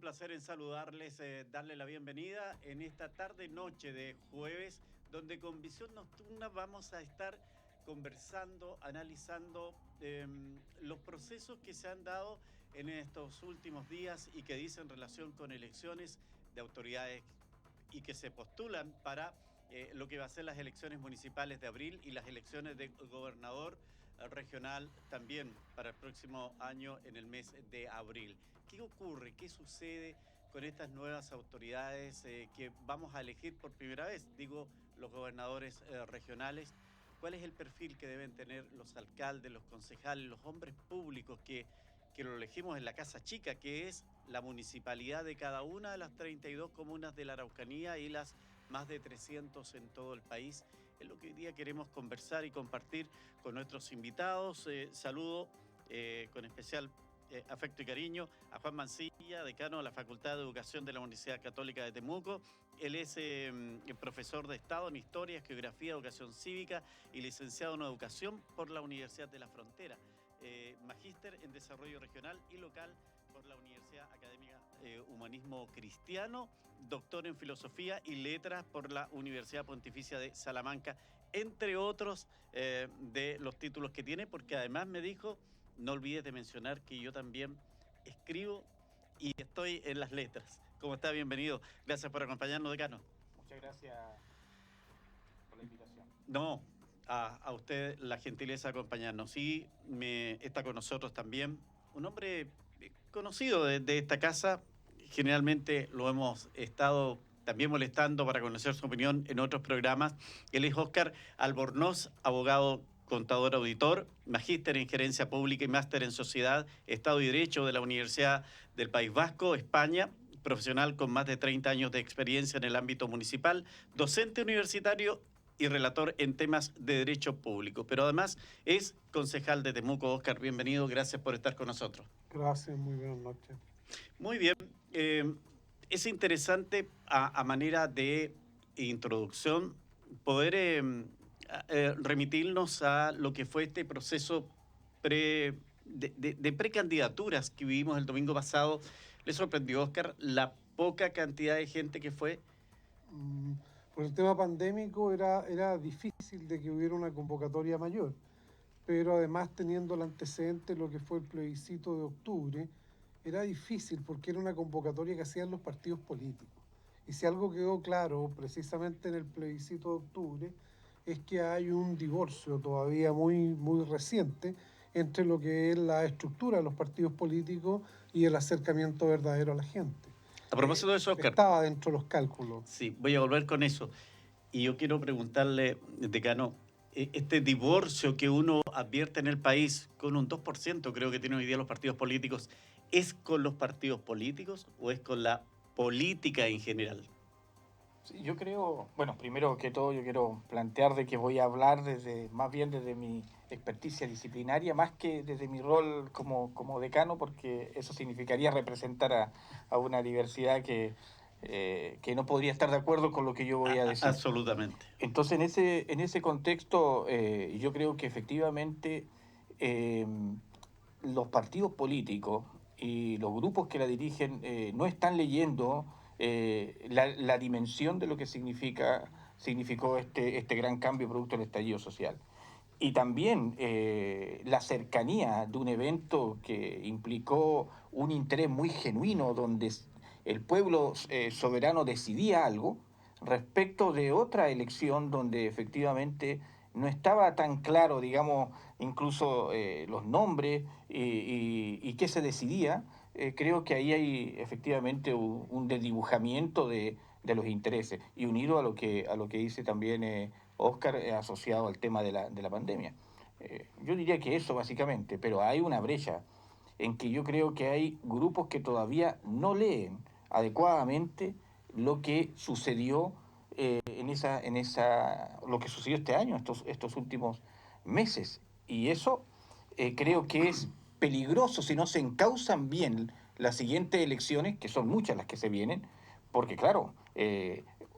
placer en saludarles, darle la bienvenida en esta tarde-noche de jueves, donde con Visión Nocturna vamos a estar conversando, analizando los procesos que se han dado en estos últimos días y que dicen relación con elecciones de autoridades y que se postulan para lo que va a ser las elecciones municipales de abril y las elecciones de gobernador regional también para el próximo año en el mes de abril. ¿Qué ocurre? ¿Qué sucede con estas nuevas autoridades que vamos a elegir por primera vez? Digo, los gobernadores regionales. ¿Cuál es el perfil que deben tener los alcaldes, los concejales, los hombres públicos que lo elegimos en la Casa Chica, que es la municipalidad de cada una de las 32 comunas de la Araucanía y las más de 300 en todo el país? Es lo que hoy día queremos conversar y compartir con nuestros invitados. Saludo con especial afecto y cariño a Juan Mancilla, decano de la Facultad de Educación de la Universidad Católica de Temuco. Él es profesor de Estado en Historia, Geografía, Educación Cívica y licenciado en Educación por la Universidad de la Frontera. Magíster en Desarrollo Regional y Local por la Universidad Académica Humanismo Cristiano, doctor en Filosofía y Letras por la Universidad Pontificia de Salamanca, entre otros de los títulos que tiene, porque además me dijo, no olvides de mencionar que yo también escribo y estoy en las letras. ¿Cómo está? Bienvenido. Gracias por acompañarnos, decano. Muchas gracias por la invitación. No, a usted la gentileza de acompañarnos. Y está con nosotros también un hombre conocido de esta casa. Generalmente lo hemos estado también molestando para conocer su opinión en otros programas. Él es Óscar Albornoz, abogado, contador, auditor, magíster en gerencia pública y máster en sociedad, Estado y Derecho de la Universidad del País Vasco, España. Profesional con más de 30 años de experiencia en el ámbito municipal, docente universitario y relator en temas de derecho público. Pero además es concejal de Temuco. Óscar, bienvenido, gracias por estar con nosotros. Gracias, muy buenas noches. Muy bien. Es interesante a manera de introducción poder remitirnos a lo que fue este proceso de precandidaturas que vivimos el domingo pasado. ¿Le sorprendió, Óscar, la poca cantidad de gente que fue? Por el tema pandémico era difícil de que hubiera una convocatoria mayor, pero además teniendo el antecedente lo que fue el plebiscito de octubre, era difícil porque era una convocatoria que hacían los partidos políticos. Y si algo quedó claro precisamente en el plebiscito de octubre, es que hay un divorcio todavía muy reciente entre lo que es la estructura de los partidos políticos y el acercamiento verdadero a la gente. A propósito de eso, Óscar. Estaba dentro de los cálculos. Sí, voy a volver con eso. Y yo quiero preguntarle, decano, este divorcio que uno advierte en el país con un 2%, creo que tienen hoy día los partidos políticos, ¿es con los partidos políticos o es con la política en general? Sí, yo creo, bueno, primero que todo yo quiero plantear de que voy a hablar más bien desde mi experticia disciplinaria, más que desde mi rol como decano, porque eso significaría representar a una diversidad que no podría estar de acuerdo con lo que yo voy a decir. Absolutamente. Entonces, en ese contexto, yo creo que efectivamente los partidos políticos y los grupos que la dirigen no están leyendo la dimensión de lo que significó este gran cambio producto del estallido social. Y también la cercanía de un evento que implicó un interés muy genuino donde el pueblo soberano decidía algo respecto de otra elección donde efectivamente no estaba tan claro, digamos, incluso los nombres y qué se decidía. Creo que ahí hay efectivamente un desdibujamiento de los intereses y unido a lo que dice también Óscar, asociado al tema de la pandemia. Yo diría que eso básicamente, pero hay una brecha en que yo creo que hay grupos que todavía no leen adecuadamente lo que sucedió lo que sucedió este año, estos últimos meses. Y eso creo que es peligroso si no se encausan bien las siguientes elecciones, que son muchas las que se vienen, porque claro,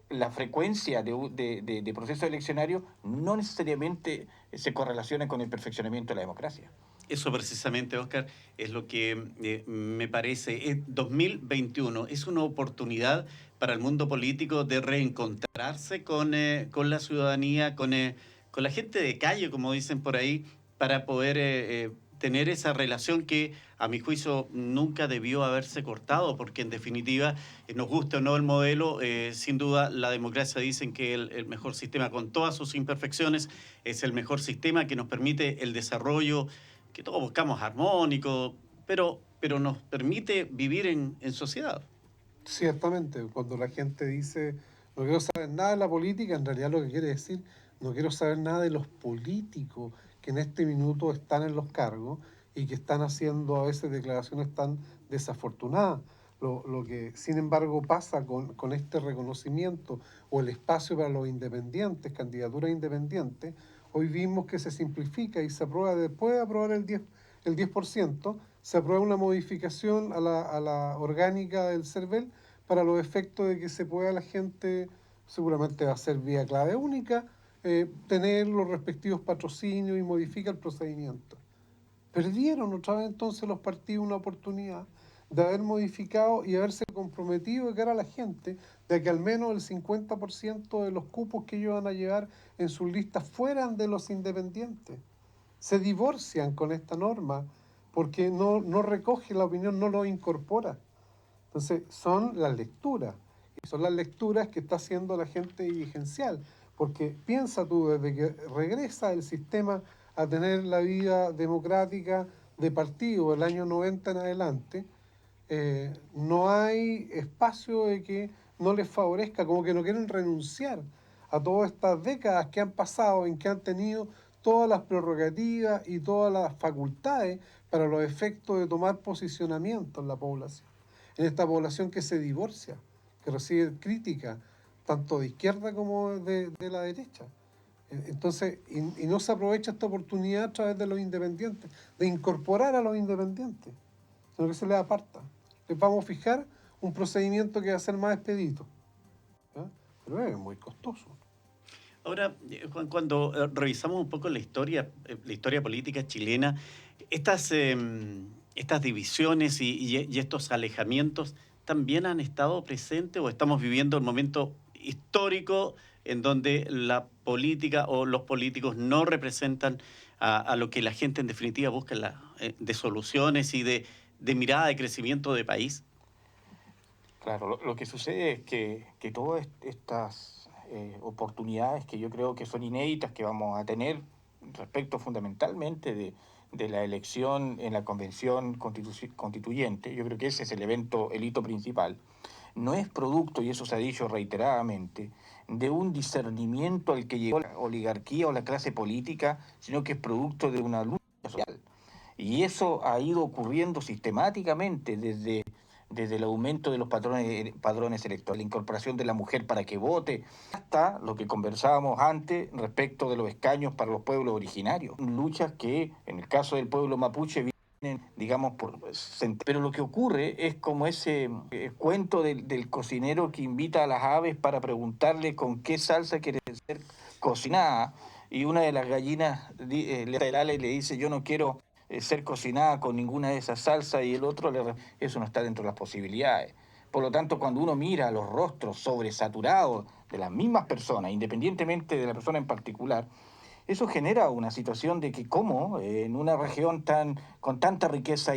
la frecuencia de procesos eleccionarios no necesariamente se correlaciona con el perfeccionamiento de la democracia. Eso precisamente, Oscar, es lo que me parece. 2021 es una oportunidad para el mundo político de reencontrarse con la ciudadanía, con la gente de calle, como dicen por ahí, para poder tener esa relación que, a mi juicio, nunca debió haberse cortado, porque en definitiva, nos guste o no el modelo, sin duda la democracia dicen que el mejor sistema, con todas sus imperfecciones, es el mejor sistema que nos permite el desarrollo que todos buscamos armónico, pero nos permite vivir en sociedad. Ciertamente, cuando la gente dice no quiero saber nada de la política, en realidad lo que quiere decir no quiero saber nada de los políticos que en este minuto están en los cargos y que están haciendo a veces declaraciones tan desafortunadas. Lo que, sin embargo, pasa con este reconocimiento o el espacio para los independientes, candidaturas independientes, hoy vimos que se simplifica y se aprueba, después de aprobar el 10%, se aprueba una modificación a la orgánica del CERVEL para los efectos de que se pueda la gente, seguramente va a ser vía clave única, tener los respectivos patrocinios y modifica el procedimiento. Perdieron otra vez entonces los partidos una oportunidad de haber modificado y haberse comprometido de cara a la gente de que al menos el 50% de los cupos que ellos van a llevar en sus listas fueran de los independientes. Se divorcian con esta norma porque no recoge la opinión, no lo incorpora. Entonces son las lecturas, y son las lecturas que está haciendo la gente dirigencial, porque piensa tú, desde que regresa el sistema a tener la vida democrática de partido del año 90 en adelante, no hay espacio de que no les favorezca, como que no quieren renunciar a todas estas décadas que han pasado en que han tenido todas las prerrogativas y todas las facultades para los efectos de tomar posicionamiento en la población. En esta población que se divorcia, que recibe crítica, tanto de izquierda como de la derecha. Entonces, y no se aprovecha esta oportunidad a través de los independientes, de incorporar a los independientes, sino que se les aparta. Les vamos a fijar un procedimiento que va a ser más expedito, ¿ya? Pero es muy costoso. Ahora, Juan, cuando revisamos un poco la historia política chilena, estas divisiones y estos alejamientos también han estado presentes o estamos viviendo un momento histórico en donde la política o los políticos no representan a lo que la gente en definitiva busca de soluciones y de mirada de crecimiento de país. Claro, lo que sucede es que todas estas oportunidades que yo creo que son inéditas que vamos a tener respecto fundamentalmente de la elección en la convención constituyente, yo creo que ese es el evento, el hito principal, no es producto, y eso se ha dicho reiteradamente, de un discernimiento al que llegó la oligarquía o la clase política, sino que es producto de una lucha social. Y eso ha ido ocurriendo sistemáticamente desde el aumento de los padrones electorales, la incorporación de la mujer para que vote, hasta lo que conversábamos antes respecto de los escaños para los pueblos originarios. Luchas que, en el caso del pueblo mapuche, vienen, digamos, pero lo que ocurre es como ese cuento del cocinero que invita a las aves para preguntarle con qué salsa quiere ser cocinada, y una de las gallinas laterales le dice, yo no quiero ser cocinada con ninguna de esas salsas, y el otro eso no está dentro de las posibilidades. Por lo tanto, cuando uno mira los rostros sobresaturados de las mismas personas, independientemente de la persona en particular, eso genera una situación de que como en una región con tanta riqueza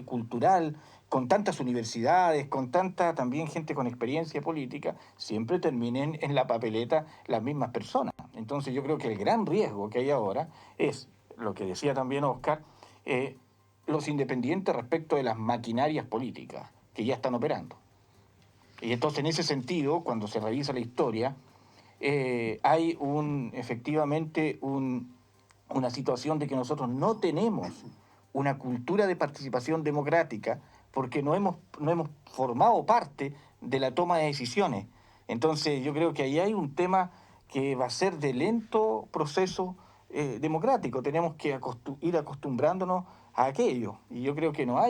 cultural, con tantas universidades, con tanta también gente con experiencia política, siempre terminen en la papeleta las mismas personas. Entonces yo creo que el gran riesgo que hay ahora es lo que decía también Oscar, los independientes respecto de las maquinarias políticas que ya están operando. Y entonces, en ese sentido, cuando se revisa la historia, hay efectivamente una situación de que nosotros no tenemos una cultura de participación democrática porque no hemos formado parte de la toma de decisiones. Entonces, yo creo que ahí hay un tema que va a ser de lento proceso democrático. Tenemos que ir acostumbrándonos a aquello. Y yo creo que no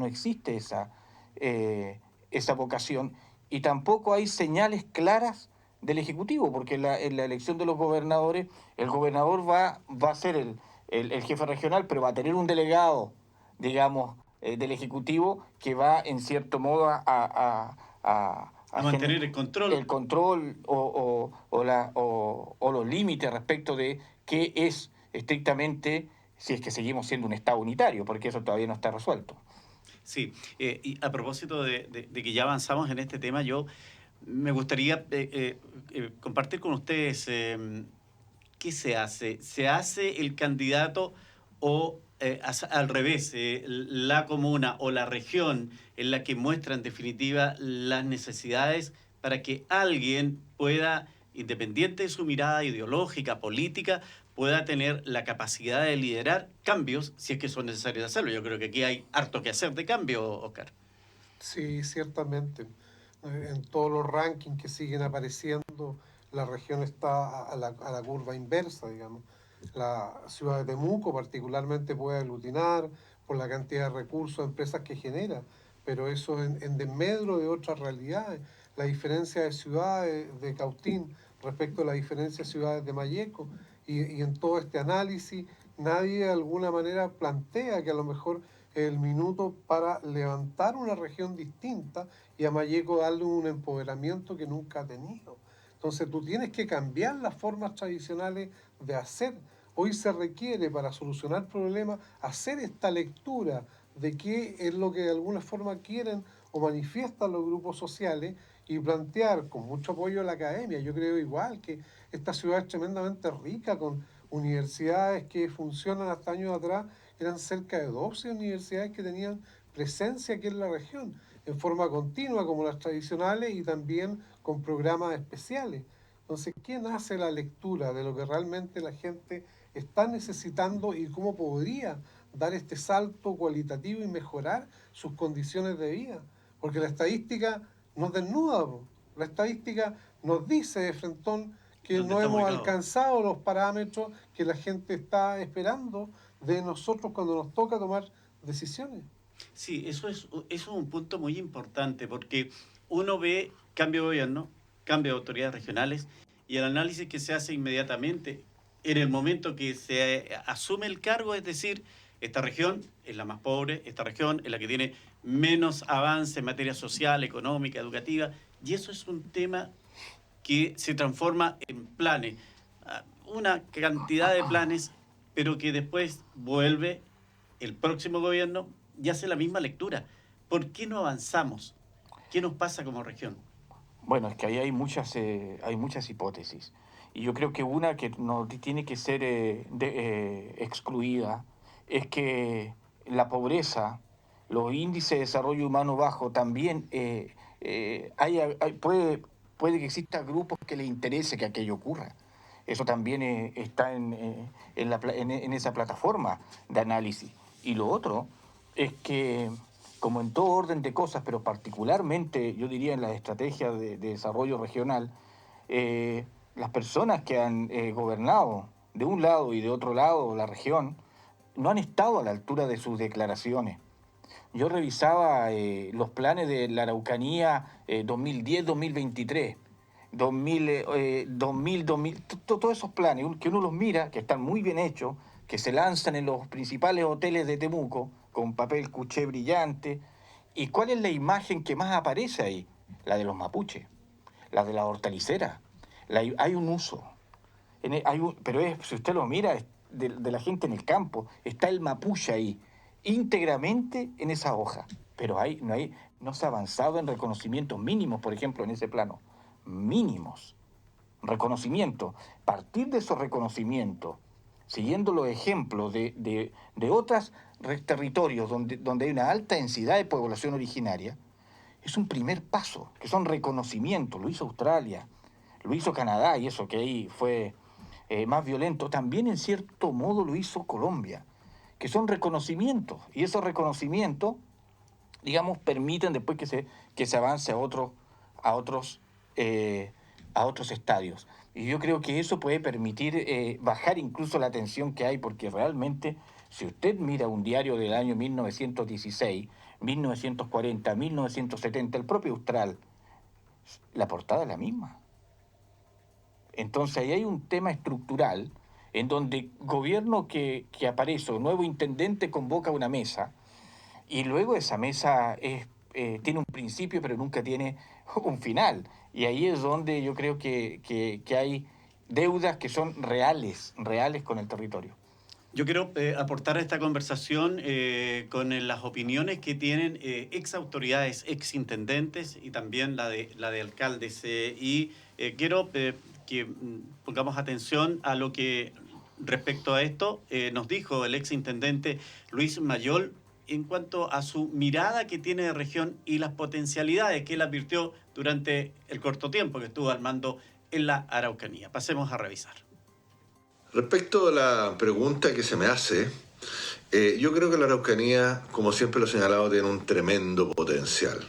existe esa vocación. Y tampoco hay señales claras del Ejecutivo, porque en la elección de los gobernadores, el gobernador va a ser el jefe regional, pero va a tener un delegado, digamos, del Ejecutivo que va en cierto modo a mantener el control. El control o los límites respecto de qué es estrictamente si es que seguimos siendo un Estado unitario, porque eso todavía no está resuelto. Sí, y a propósito de que ya avanzamos en este tema, yo me gustaría compartir con ustedes qué se hace. ¿Se hace el candidato o al revés, la comuna o la región en la que muestra en definitiva las necesidades para que alguien pueda, independiente de su mirada ideológica, política, pueda tener la capacidad de liderar cambios si es que son necesarios hacerlo? Yo creo que aquí hay harto que hacer de cambio, Oscar. Sí, ciertamente. En todos los rankings que siguen apareciendo, la región está a la curva inversa, digamos. La ciudad de Temuco particularmente puede aglutinar por la cantidad de recursos, empresas que genera, pero eso en desmedro de otras realidades. La diferencia de ciudades de Cautín respecto a la diferencia de ciudades de Malleco, y en todo este análisis nadie de alguna manera plantea que a lo mejor el minuto para levantar una región distinta y a Malleco darle un empoderamiento que nunca ha tenido. Entonces tú tienes que cambiar las formas tradicionales de hacer. Hoy se requiere para solucionar problemas hacer esta lectura de qué es lo que de alguna forma quieren o manifiestan los grupos sociales y plantear con mucho apoyo a la academia. Yo creo igual que esta ciudad es tremendamente rica con universidades que funcionan hasta años atrás. Eran cerca de 12 universidades que tenían presencia aquí en la región, en forma continua como las tradicionales y también con programas especiales. Entonces, ¿quién hace la lectura de lo que realmente la gente está necesitando y cómo podría dar este salto cualitativo y mejorar sus condiciones de vida? Porque la estadística nos desnuda, la estadística nos dice de frentón que no hemos alcanzado los parámetros que la gente está esperando de nosotros cuando nos toca tomar decisiones. Sí, eso es un punto muy importante porque uno ve cambio de gobierno, cambio de autoridades regionales y el análisis que se hace inmediatamente en el momento que se asume el cargo, es decir, esta región es la más pobre, esta región es la que tiene menos avance en materia social, económica, educativa, y eso es un tema que se transforma en planes, una cantidad de planes, pero que después vuelve el próximo gobierno y hace la misma lectura. ¿Por qué no avanzamos? ¿Qué nos pasa como región? Bueno, es que ahí hay muchas hipótesis. Y yo creo que una que no tiene que ser excluida es que la pobreza, los índices de desarrollo humano bajo, también puede que exista grupos que les interese que aquello ocurra. Eso también está en esa plataforma de análisis. Y lo otro es que, como en todo orden de cosas, pero particularmente yo diría en las estrategias de desarrollo regional, las personas que han gobernado de un lado y de otro lado la región no han estado a la altura de sus declaraciones. Yo revisaba los planes de la Araucanía 2010-2023, 2000, todos esos planes que uno los mira, que están muy bien hechos, que se lanzan en los principales hoteles de Temuco con papel cuché brillante. ¿Y cuál es la imagen que más aparece ahí? La de los mapuches, la de la hortalicera. Hay un uso, si usted lo mira, es de la gente en el campo, está el mapuche ahí, íntegramente en esa hoja. Pero no se ha avanzado en reconocimientos mínimos, por ejemplo, en ese plano. Mínimos. Reconocimiento. Partir de esos reconocimientos, siguiendo los ejemplos de otros territorios donde hay una alta densidad de población originaria, es un primer paso, que son reconocimientos. Lo hizo Australia, lo hizo Canadá, y eso que ahí fue más violento. También en cierto modo lo hizo Colombia, que son reconocimientos. Y esos reconocimientos, digamos, permiten después que se avance a otros, eh, a otros estadios. Y yo creo que eso puede permitir bajar incluso la tensión que hay, porque realmente, si usted mira un diario del año 1916, 1940, 1970, el propio Austral, la portada es la misma. Entonces ahí hay un tema estructural en donde gobierno que aparece, nuevo intendente convoca una mesa, y luego esa mesa tiene un principio, pero nunca tiene un final. Y ahí es donde yo creo que hay deudas que son reales con el territorio. Yo quiero aportar a esta conversación con las opiniones que tienen ex autoridades, ex intendentes y también la de alcaldes. Quiero que pongamos atención a lo que respecto a esto nos dijo el ex intendente Luis Mayol en cuanto a su mirada que tiene de región y las potencialidades que él advirtió durante el corto tiempo que estuvo al mando en la Araucanía. Pasemos a revisar. Respecto a la pregunta que se me hace, yo creo que la Araucanía, como siempre lo he señalado, tiene un tremendo potencial.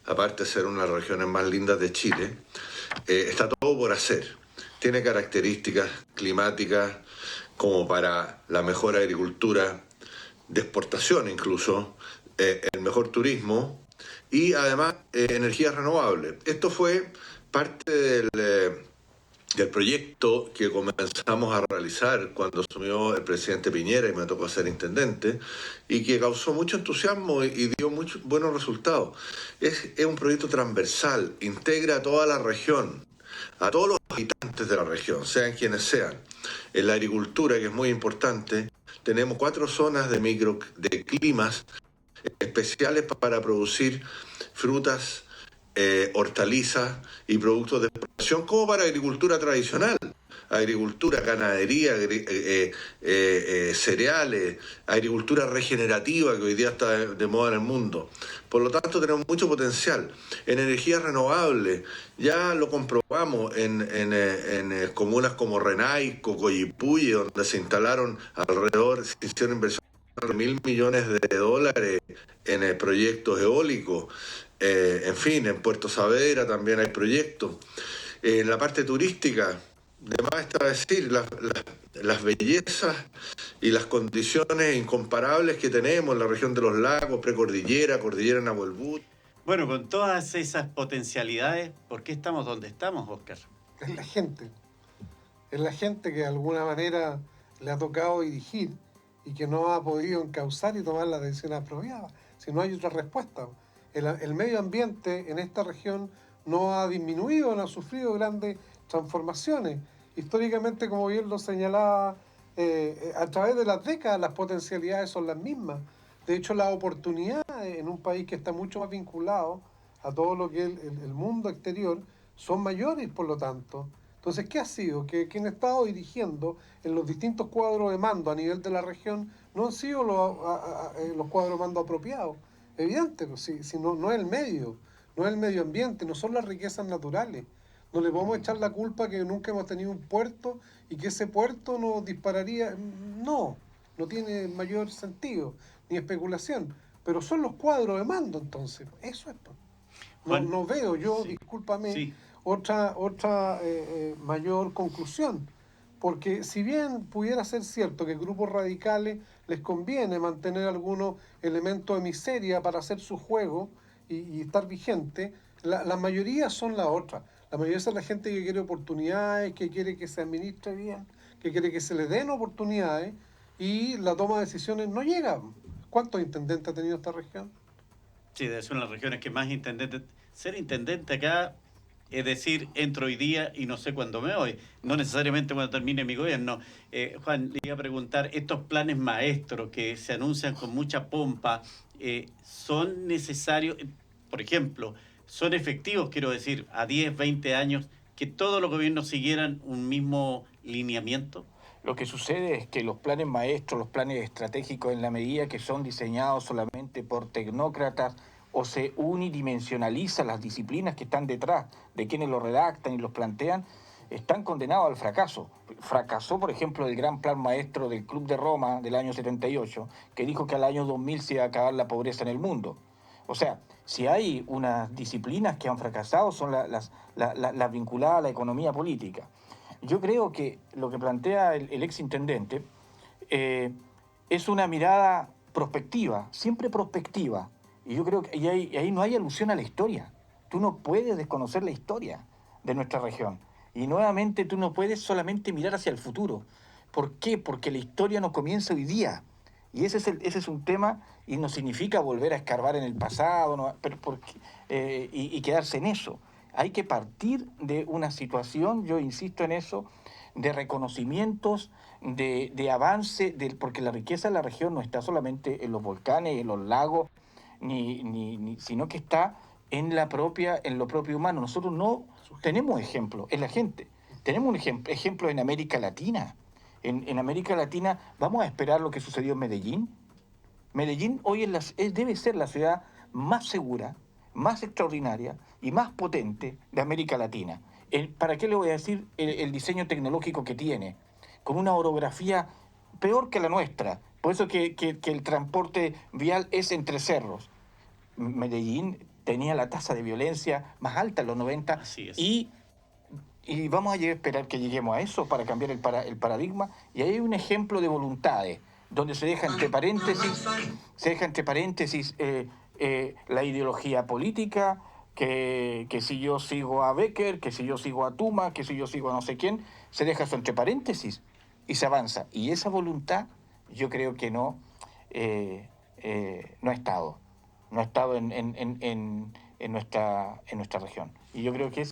Aparte de ser una de las regiones más lindas de Chile, está todo por hacer. Tiene características climáticas como para la mejor agricultura, de exportación incluso, el mejor turismo y además energías renovables. Esto fue parte del proyecto que comenzamos a realizar cuando asumió el presidente Piñera y me tocó ser intendente, y que causó mucho entusiasmo y dio muchos buenos resultados. Es un proyecto transversal, integra a toda la región, a todos los habitantes de la región, sean quienes sean. En la agricultura, que es muy importante, tenemos 4 zonas de climas especiales para producir frutas, hortalizas y productos de exportación, como para agricultura tradicional, agricultura, ganadería, cereales, agricultura regenerativa, que hoy día está de moda en el mundo. Por lo tanto, tenemos mucho potencial. En energías renovables, ya lo comprobamos en comunas como Renaico, Coyipulli, donde se instalaron se hicieron inversiones de $1.000 millones en proyectos eólicos. En fin, en Puerto Saavedra también hay proyectos. En la parte turística, de más está decir, las bellezas y las condiciones incomparables que tenemos en la región de los lagos, precordillera, cordillera Nahuelbuta. Bueno, con todas esas potencialidades, ¿por qué estamos donde estamos, Óscar? Es la gente. Es la gente que de alguna manera le ha tocado dirigir y que no ha podido encauzar y tomar la decisión apropiada. Si no hay otra respuesta. El medio ambiente en esta región no ha disminuido, no ha sufrido grandes transformaciones. Históricamente, como bien lo señalaba, a través de las décadas las potencialidades son las mismas. De hecho, las oportunidades en un país que está mucho más vinculado a todo lo que es el mundo exterior son mayores, por lo tanto. Entonces, ¿qué ha sido? Que quien ha estado dirigiendo en los distintos cuadros de mando a nivel de la región no han sido los cuadros de mando apropiados. Evidente, pues, si no es el medio, no es el medio ambiente, no son las riquezas naturales. No le podemos echar la culpa que nunca hemos tenido un puerto y que ese puerto nos dispararía. No tiene mayor sentido, ni especulación. Pero son los cuadros de mando, entonces. Eso es. No veo yo, sí, discúlpame, sí, otra mayor conclusión. Porque si bien pudiera ser cierto que grupos radicales les conviene mantener algunos elementos de miseria para hacer su juego y estar vigente, la mayoría son la otra. La mayoría es la gente que quiere oportunidades, que quiere que se administre bien, que quiere que se le den oportunidades, y la toma de decisiones no llega. ¿Cuántos intendentes ha tenido esta región? Sí, de ser una de las regiones que más intendentes. Ser intendente acá es decir, entro hoy día y no sé cuándo me voy, no necesariamente cuando termine mi gobierno. Juan, le iba a preguntar, estos planes maestros que se anuncian con mucha pompa, ¿son necesarios, por ejemplo, son efectivos, quiero decir, a 10, 20 años, que todos los gobiernos siguieran un mismo lineamiento? Lo que sucede es que los planes maestros, los planes estratégicos, en la medida que son diseñados solamente por tecnócratas, o se unidimensionaliza las disciplinas que están detrás de quienes lo redactan y los plantean, están condenados al fracaso. Fracasó, por ejemplo, el gran plan maestro del Club de Roma del año 78, que dijo que al año 2000 se iba a acabar la pobreza en el mundo. O sea, si hay unas disciplinas que han fracasado, son las vinculadas a la economía política. Yo creo que lo que plantea el exintendente es una mirada prospectiva, siempre prospectiva. Y yo creo que ahí no hay alusión a la historia. Tú no puedes desconocer la historia de nuestra región. Y nuevamente tú no puedes solamente mirar hacia el futuro. ¿Por qué? Porque la historia no comienza hoy día. Y ese es un tema, y no significa volver a escarbar en el pasado, ¿no? Pero y quedarse en eso. Hay que partir de una situación, yo insisto en eso, de reconocimientos, de avance, porque la riqueza de la región no está solamente en los volcanes, en los lagos, sino que está en lo propio humano. Nosotros no tenemos ejemplo en la gente. Tenemos un ejemplo en América Latina. En América Latina, ¿vamos a esperar lo que sucedió en Medellín? Medellín hoy debe ser la ciudad más segura, más extraordinaria y más potente de América Latina. ¿Para qué le voy a decir el diseño tecnológico que tiene? Con una orografía peor que la nuestra. Por eso que el transporte vial es entre cerros. Medellín tenía la tasa de violencia más alta en los 90. Así es. Y vamos a esperar que lleguemos a eso para cambiar el paradigma. Y ahí hay un ejemplo de voluntades, donde se deja entre paréntesis la ideología política, que si yo sigo a Becker, que si yo sigo a Tuma, que si yo sigo a no sé quién, se deja eso entre paréntesis y se avanza. Y esa voluntad yo creo que no ha estado. No ha estado en nuestra región. Y yo creo que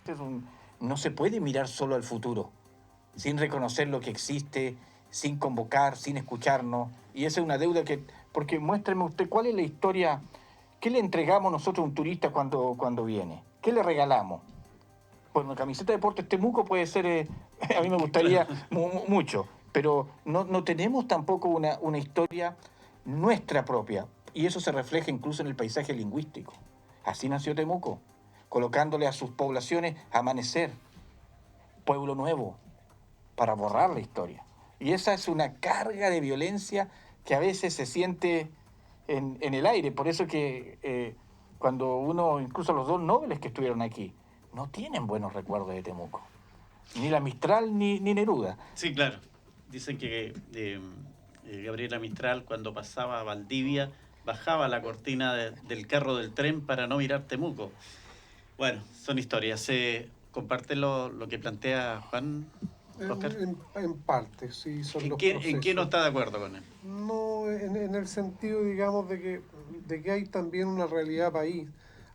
no se puede mirar solo al futuro, sin reconocer lo que existe, sin convocar, sin escucharnos. Y esa es una deuda porque muéstrame usted cuál es la historia, qué le entregamos nosotros a un turista cuando viene, qué le regalamos. Bueno, una camiseta de Deportes Temuco puede ser, a mí me gustaría mucho, pero no tenemos tampoco una historia nuestra propia. Y eso se refleja incluso en el paisaje lingüístico. Así nació Temuco, colocándole a sus poblaciones Amanecer, Pueblo Nuevo, para borrar la historia. Y esa es una carga de violencia que a veces se siente en el aire. Por eso que cuando incluso los dos nobles que estuvieron aquí, no tienen buenos recuerdos de Temuco. Ni la Mistral ni Neruda. Sí, claro. Dicen que Gabriela Mistral, cuando pasaba a Valdivia, bajaba la cortina del carro del tren para no mirar Temuco. Bueno, son historias. ¿Comparte lo que plantea Juan, Oscar? En parte, sí, son los ¿En procesos. qué no está de acuerdo con él? No, en el sentido, digamos, de que hay también una realidad país.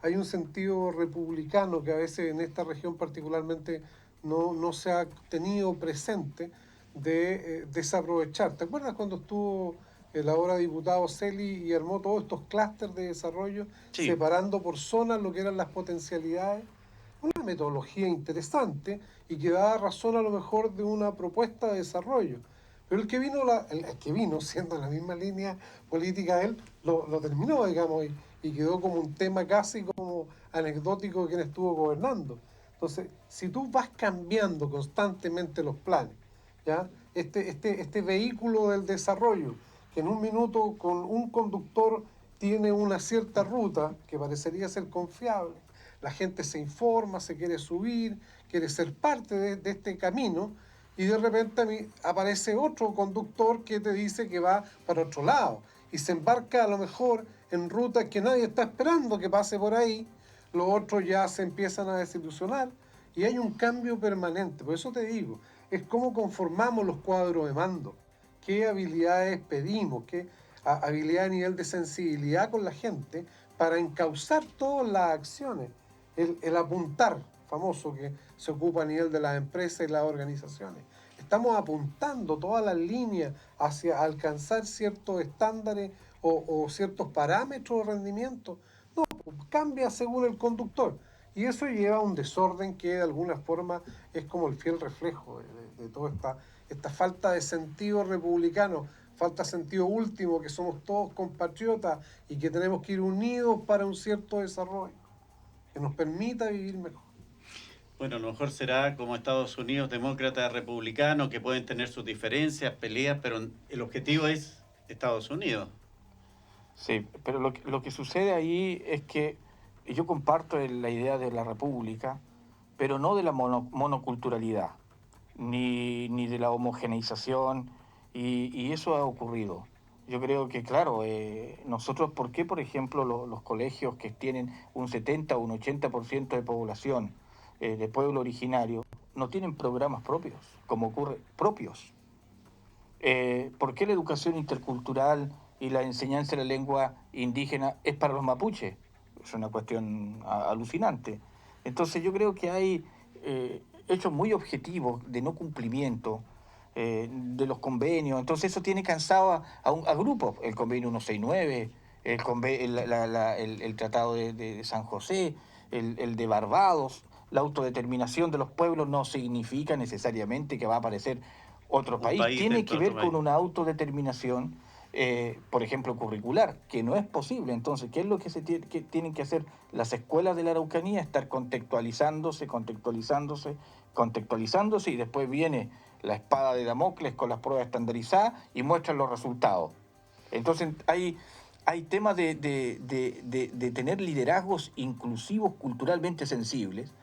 Hay un sentido republicano que a veces en esta región particularmente no se ha tenido presente de desaprovechar. ¿Te acuerdas cuando estuvo el ahora diputado Celi y armó todos estos clústeres de desarrollo, Sí. separando por zonas lo que eran las potencialidades? Una metodología interesante y que da razón a lo mejor de una propuesta de desarrollo. Pero el que vino siendo la misma línea política él, lo terminó, digamos, y quedó como un tema casi como anecdótico de quien estuvo gobernando. Entonces, si tú vas cambiando constantemente los planes, ¿ya? Este vehículo del desarrollo, que en un minuto con un conductor tiene una cierta ruta que parecería ser confiable, la gente se informa, se quiere subir, quiere ser parte de este camino, y de repente aparece otro conductor que te dice que va para otro lado y se embarca a lo mejor en rutas que nadie está esperando que pase por ahí. Los otros ya se empiezan a desilusionar y hay un cambio permanente. Por eso te digo, es cómo conformamos los cuadros de mando, qué habilidades pedimos, qué habilidad a nivel de sensibilidad con la gente para encauzar todas las acciones, el apuntar famoso que se ocupa a nivel de las empresas y las organizaciones. Estamos apuntando todas las líneas hacia alcanzar ciertos estándares o ciertos parámetros de rendimiento. No, cambia según el conductor. Y eso lleva a un desorden que de alguna forma es como el fiel reflejo de toda esta falta de sentido republicano, falta de sentido último, que somos todos compatriotas y que tenemos que ir unidos para un cierto desarrollo que nos permita vivir mejor. Bueno, a lo mejor será como Estados Unidos, demócrata, republicano, que pueden tener sus diferencias, peleas, pero el objetivo es Estados Unidos. Sí, pero lo que sucede ahí es que yo comparto la idea de la república, pero no de la monoculturalidad, ni de la homogeneización, y eso ha ocurrido. Yo creo que, claro, nosotros, ¿por qué, por ejemplo, los colegios que tienen un 70 o un 80% de población de pueblo originario no tienen programas propios, como ocurre, propios? ¿por qué la educación intercultural y la enseñanza de la lengua indígena es para los mapuches? Es una cuestión alucinante. Entonces yo creo que hay hechos muy objetivos de no cumplimiento de los convenios. Entonces eso tiene cansado a grupos. El convenio 169, el Tratado de San José, el de Barbados. La autodeterminación de los pueblos no significa necesariamente que va a aparecer otro Un país. país Tiene dentro que de otro ver país. con una autodeterminación, por ejemplo, curricular, que no es posible. Entonces, ¿qué es lo que que tienen que hacer las escuelas de la Araucanía? Estar contextualizándose, y después viene la espada de Damocles con las pruebas estandarizadas y muestran los resultados. Entonces, hay temas de tener liderazgos inclusivos culturalmente sensibles,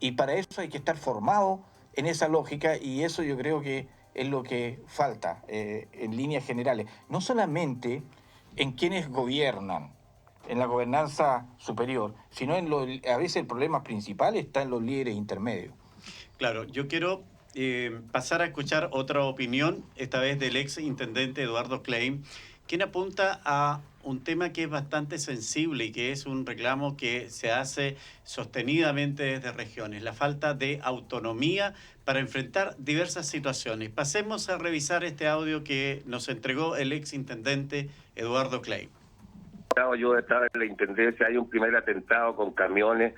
y para eso hay que estar formado en esa lógica, y eso yo creo que es lo que falta en líneas generales. No solamente en quienes gobiernan, en la gobernanza superior, sino a veces el problema principal está en los líderes intermedios. Claro, yo quiero pasar a escuchar otra opinión, esta vez del ex intendente Eduardo Klein, quien apunta a un tema que es bastante sensible y que es un reclamo que se hace sostenidamente desde regiones, la falta de autonomía para enfrentar diversas situaciones. Pasemos a revisar este audio que nos entregó el ex intendente Eduardo Klein. Yo estaba en la intendencia, hay un primer atentado con camiones.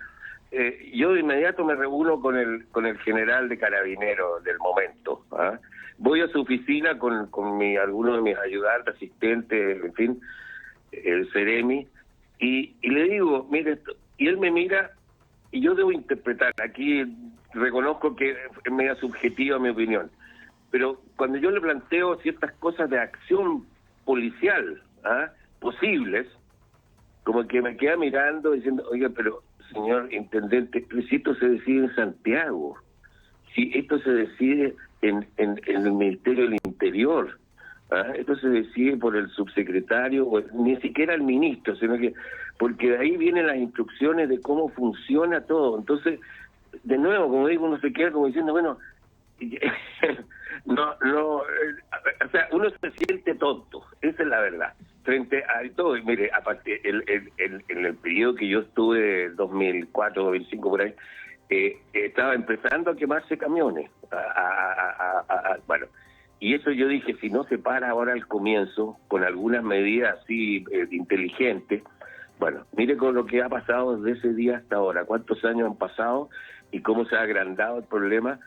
Yo de inmediato me reúno con el general de carabineros del momento. ¿Ah? Voy a su oficina con algunos de mis ayudantes, asistentes, en fin, el Ceremi, y le digo, mire esto, y él me mira, y yo debo interpretar. Aquí reconozco que es media subjetiva mi opinión, pero cuando yo le planteo ciertas cosas de acción policial posibles, como que me queda mirando diciendo, oiga, pero señor intendente, si esto se decide en Santiago, si esto se decide en el Ministerio del Interior, esto se decide por el subsecretario, o ni siquiera el ministro, sino que, porque de ahí vienen las instrucciones de cómo funciona todo. Entonces, de nuevo, como digo, uno se queda como diciendo, bueno, o sea, uno se siente tonto, esa es la verdad, frente a todo. Y mire, aparte, en el periodo que yo estuve, 2004, 2005, por ahí, estaba empezando a quemarse camiones, bueno, y eso yo dije, si no se para ahora al comienzo, con algunas medidas así inteligentes, bueno, mire con lo que ha pasado desde ese día hasta ahora, cuántos años han pasado y cómo se ha agrandado el problema.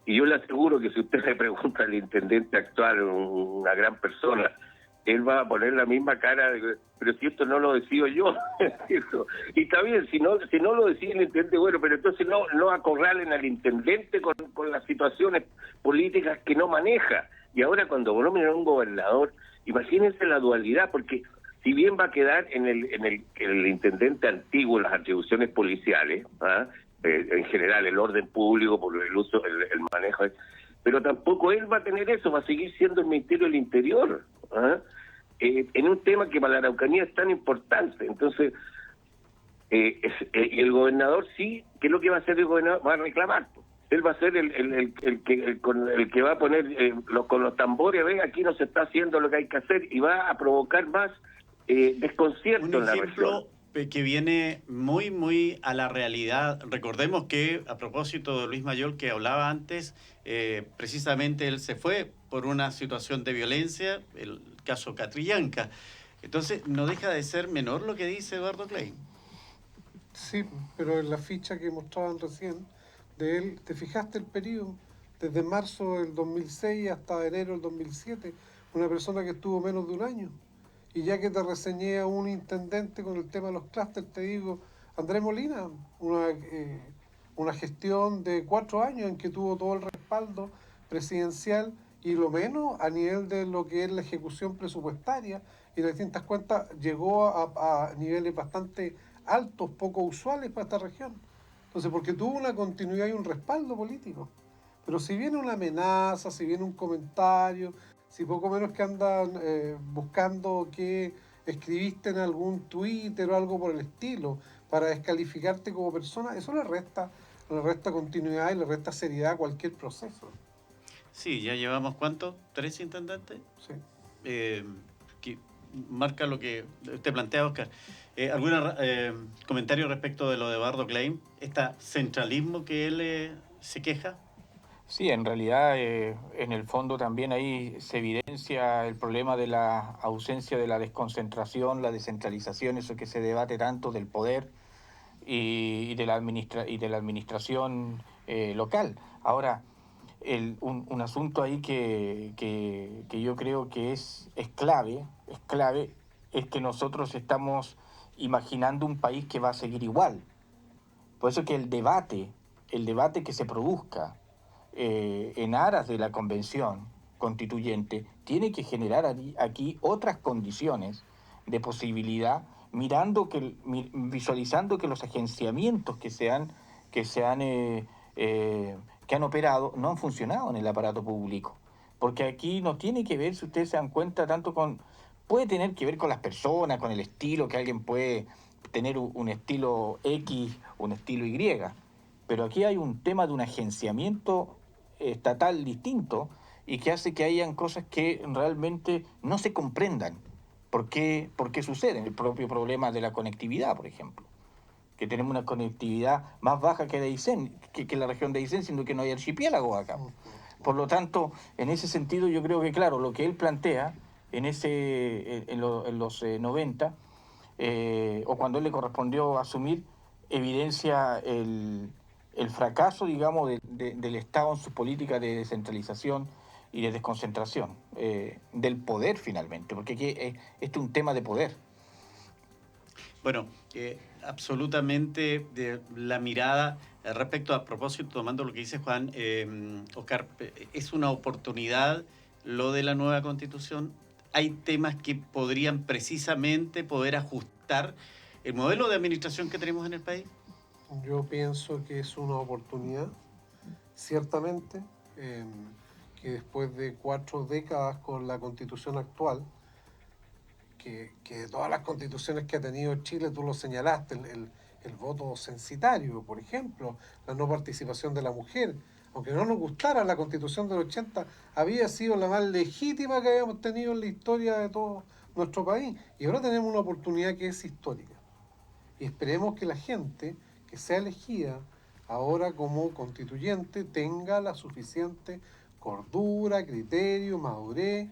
Y yo le aseguro que si usted le pregunta al intendente actual, una gran persona, él va a poner la misma cara de, pero si esto no lo decido yo. Y está bien, si no lo decide el intendente, bueno, pero entonces no acorralen al intendente con las situaciones políticas que no maneja. Y ahora cuando nombran a un gobernador, imagínense la dualidad, porque si bien va a quedar en el intendente antiguo las atribuciones policiales, en general el orden público por el uso, el manejo, pero tampoco él va a tener eso, va a seguir siendo el Ministerio del Interior, en un tema que para la Araucanía es tan importante. Entonces, el gobernador sí, ¿qué es lo que va a hacer el gobernador? Va a reclamar. Él va a ser el que va a poner con los tambores, ven, aquí no se está haciendo lo que hay que hacer, y va a provocar más desconcierto en la región. Que viene muy, muy a la realidad. Recordemos que, a propósito de Luis Mayol, que hablaba antes, precisamente él se fue por una situación de violencia, el caso Catrillanca. Entonces, no deja de ser menor lo que dice Eduardo Klein. Sí, pero en la ficha que mostraban recién de él, ¿te fijaste el periodo? Desde marzo del 2006 hasta enero del 2007, una persona que estuvo menos de un año. Y ya que te reseñé a un intendente con el tema de los clústeres, te digo, Andrés Molina, una gestión de 4 años en que tuvo todo el respaldo presidencial, y lo menos a nivel de lo que es la ejecución presupuestaria y las distintas cuentas, llegó a niveles bastante altos, poco usuales para esta región. Entonces, porque tuvo una continuidad y un respaldo político. Pero si viene una amenaza, si viene un comentario, si poco menos que andan buscando que escribiste en algún Twitter o algo por el estilo para descalificarte como persona, eso le resta continuidad y le resta seriedad a cualquier proceso. Sí, ya llevamos ¿cuánto? ¿3 intendentes? Sí. Que marca lo que te plantea Oscar. ¿Algún comentario respecto de lo de Eduardo Klein? ¿Este centralismo que él se queja? Sí, en realidad, en el fondo también ahí se evidencia el problema de la ausencia de la desconcentración, la descentralización, eso que se debate tanto del poder y de la administración local. Ahora, un asunto ahí que yo creo que es clave, es que nosotros estamos imaginando un país que va a seguir igual. Por eso que el debate que se produzca en aras de la convención constituyente tiene que generar aquí otras condiciones de posibilidad, visualizando que los agenciamientos que han operado no han funcionado en el aparato público. Porque aquí no tiene que ver, si ustedes se dan cuenta, puede tener que ver con las personas, con el estilo, que alguien puede tener un estilo X, un estilo Y. Pero aquí hay un tema de un agenciamiento estatal distinto y que hace que hayan cosas que realmente no se comprendan. ¿Por qué suceden? El propio problema de la conectividad, por ejemplo, que tenemos una conectividad más baja que que la región de Aysén, siendo que no hay archipiélago acá. Por lo tanto, en ese sentido yo creo que, claro, lo que él plantea en los 90, o cuando él le correspondió asumir, evidencia el fracaso, digamos, del Estado en su política de descentralización y de desconcentración, del poder finalmente, porque aquí este es un tema de poder. Bueno, absolutamente de la mirada respecto a propósito, tomando lo que dice Juan, Oscar, es una oportunidad lo de la nueva constitución. Hay temas que podrían precisamente poder ajustar el modelo de administración que tenemos en el país. Yo pienso que es una oportunidad, ciertamente, que después de 4 décadas con la constitución actual, que de todas las constituciones que ha tenido Chile, tú lo señalaste, el voto censitario, por ejemplo, la no participación de la mujer, aunque no nos gustara, la constitución del 80 había sido la más legítima que habíamos tenido en la historia de todo nuestro país, y ahora tenemos una oportunidad que es histórica, y esperemos que la gente que sea elegida ahora como constituyente tenga la suficiente cordura, criterio, madurez,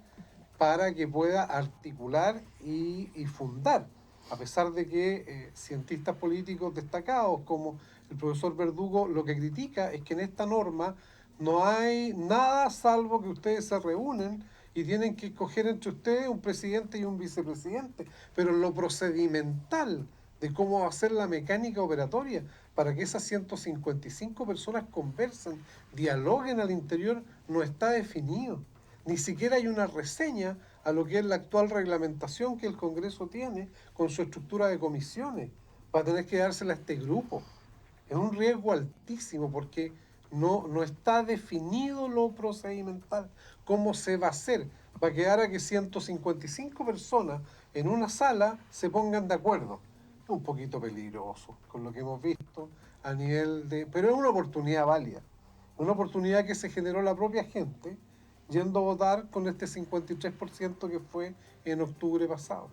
para que pueda articular y fundar, a pesar de que cientistas políticos destacados como el profesor Verdugo lo que critica es que en esta norma no hay nada salvo que ustedes se reúnen y tienen que escoger entre ustedes un presidente y un vicepresidente, pero lo procedimental de cómo va a ser la mecánica operatoria para que esas 155 personas conversen, dialoguen al interior, no está definido. Ni siquiera hay una reseña a lo que es la actual reglamentación que el Congreso tiene con su estructura de comisiones. Va a tener que dársela a este grupo. Es un riesgo altísimo porque no está definido lo procedimental, cómo se va a hacer. Va a quedar a que 155 personas en una sala se pongan de acuerdo. Es un poquito peligroso con lo que hemos visto a nivel de... Pero es una oportunidad válida. Una oportunidad que se generó la propia gente yendo a votar con este 53% que fue en octubre pasado.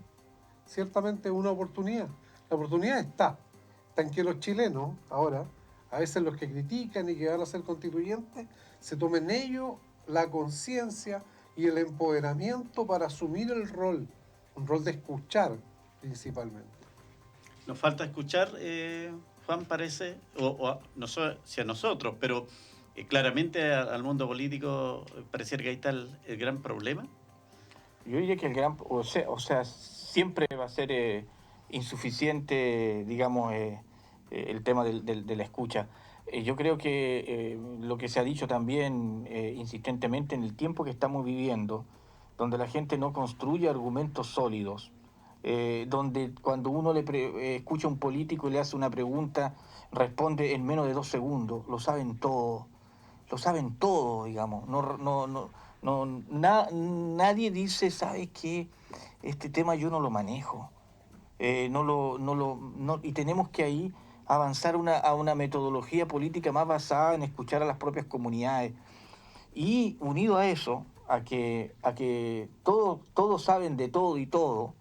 Ciertamente es una oportunidad. La oportunidad está en que los chilenos, ahora, a veces los que critican y que van a ser constituyentes, se tomen ellos la conciencia y el empoderamiento para asumir el rol, un rol de escuchar principalmente. Nos falta escuchar, Juan, parece, no sé si a nosotros, pero claramente al mundo político pareciera que ahí está el gran problema. Yo diría que o sea, siempre va a ser insuficiente, digamos, el tema de la escucha. Yo creo que lo que se ha dicho también insistentemente en el tiempo que estamos viviendo, donde la gente no construye argumentos sólidos, donde cuando uno escucha a un político y le hace una pregunta, responde en menos de 2 segundos, lo saben todo, digamos. Nadie dice, ¿sabes qué? Este tema yo no lo manejo. Y tenemos que ahí avanzar a una metodología política más basada en escuchar a las propias comunidades. Y unido a eso, a que todos saben de todo y todo,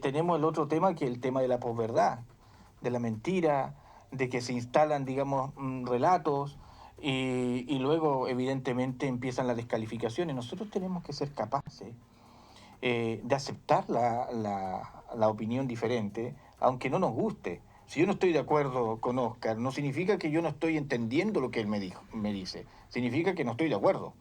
tenemos el otro tema, que es el tema de la posverdad, de la mentira, de que se instalan, digamos, relatos y luego, evidentemente, empiezan las descalificaciones. Nosotros tenemos que ser capaces de aceptar la opinión diferente, aunque no nos guste. Si yo no estoy de acuerdo con Oscar, no significa que yo no estoy entendiendo lo que él me dice. Significa que no estoy de acuerdo.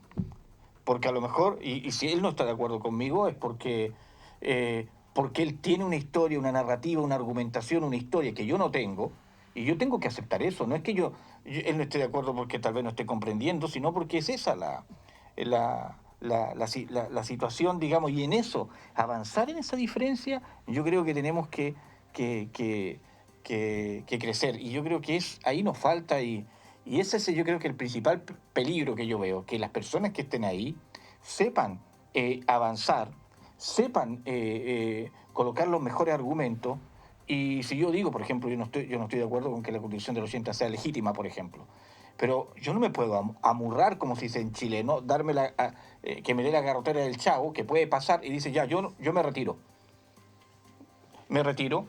Porque a lo mejor, y si él no está de acuerdo conmigo, es porque él tiene una historia, una narrativa, una argumentación, una historia que yo no tengo, y yo tengo que aceptar eso. No es que él no esté de acuerdo porque tal vez no esté comprendiendo, sino porque es esa la situación, digamos, y en eso, avanzar en esa diferencia, yo creo que tenemos que crecer. Y yo creo que ahí nos falta, y ese es, yo creo que el principal peligro que yo veo, que las personas que estén ahí sepan avanzar, sepan colocar los mejores argumentos. Y si yo digo, por ejemplo, yo no estoy de acuerdo con que la Constitución del 80 sea legítima, por ejemplo, pero yo no me puedo amurrar, como se dice en Chile, ¿no? Que me dé la garrotera del chavo, que puede pasar, y dice, ya, yo me retiro. Me retiro,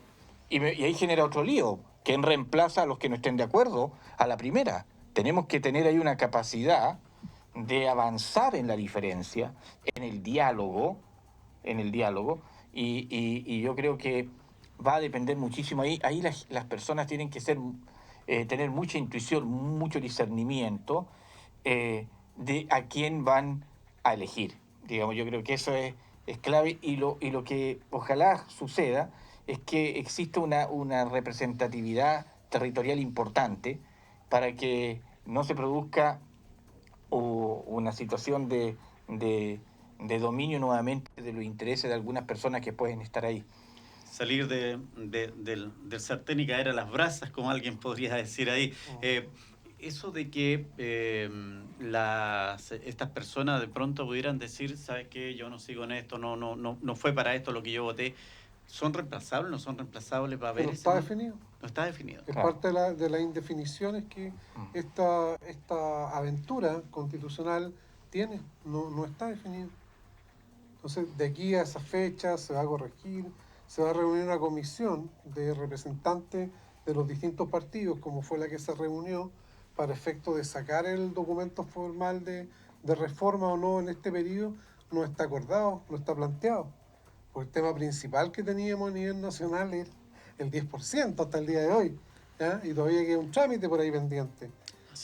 y ahí genera otro lío. ¿Quién reemplaza a los que no estén de acuerdo a la primera? Tenemos que tener ahí una capacidad de avanzar en la diferencia, en el diálogo, y yo creo que va a depender muchísimo. Ahí las personas tienen que tener mucha intuición, mucho discernimiento de a quién van a elegir. Digamos, yo creo que eso es clave, y lo que ojalá suceda es que exista una representatividad territorial importante para que no se produzca una situación de dominio nuevamente de los intereses de algunas personas que pueden estar ahí. Salir del sartén y caer a las brasas, como alguien podría decir ahí. Eso de que estas personas de pronto pudieran decir, ¿sabes qué? Yo no sigo en esto, no fue para esto lo que yo voté. ¿Son reemplazables? ¿No son reemplazables? ¿Va a haber no está definido. No está definido. Es parte de la indefinición es que esta aventura constitucional no está definido. Entonces, de aquí a esa fecha se va a corregir, se va a reunir una comisión de representantes de los distintos partidos, como fue la que se reunió, para efecto de sacar el documento formal de reforma o no en este periodo. No está acordado, no está planteado. Porque el tema principal que teníamos a nivel nacional es el 10% hasta el día de hoy, ¿ya? Y todavía queda un trámite por ahí pendiente.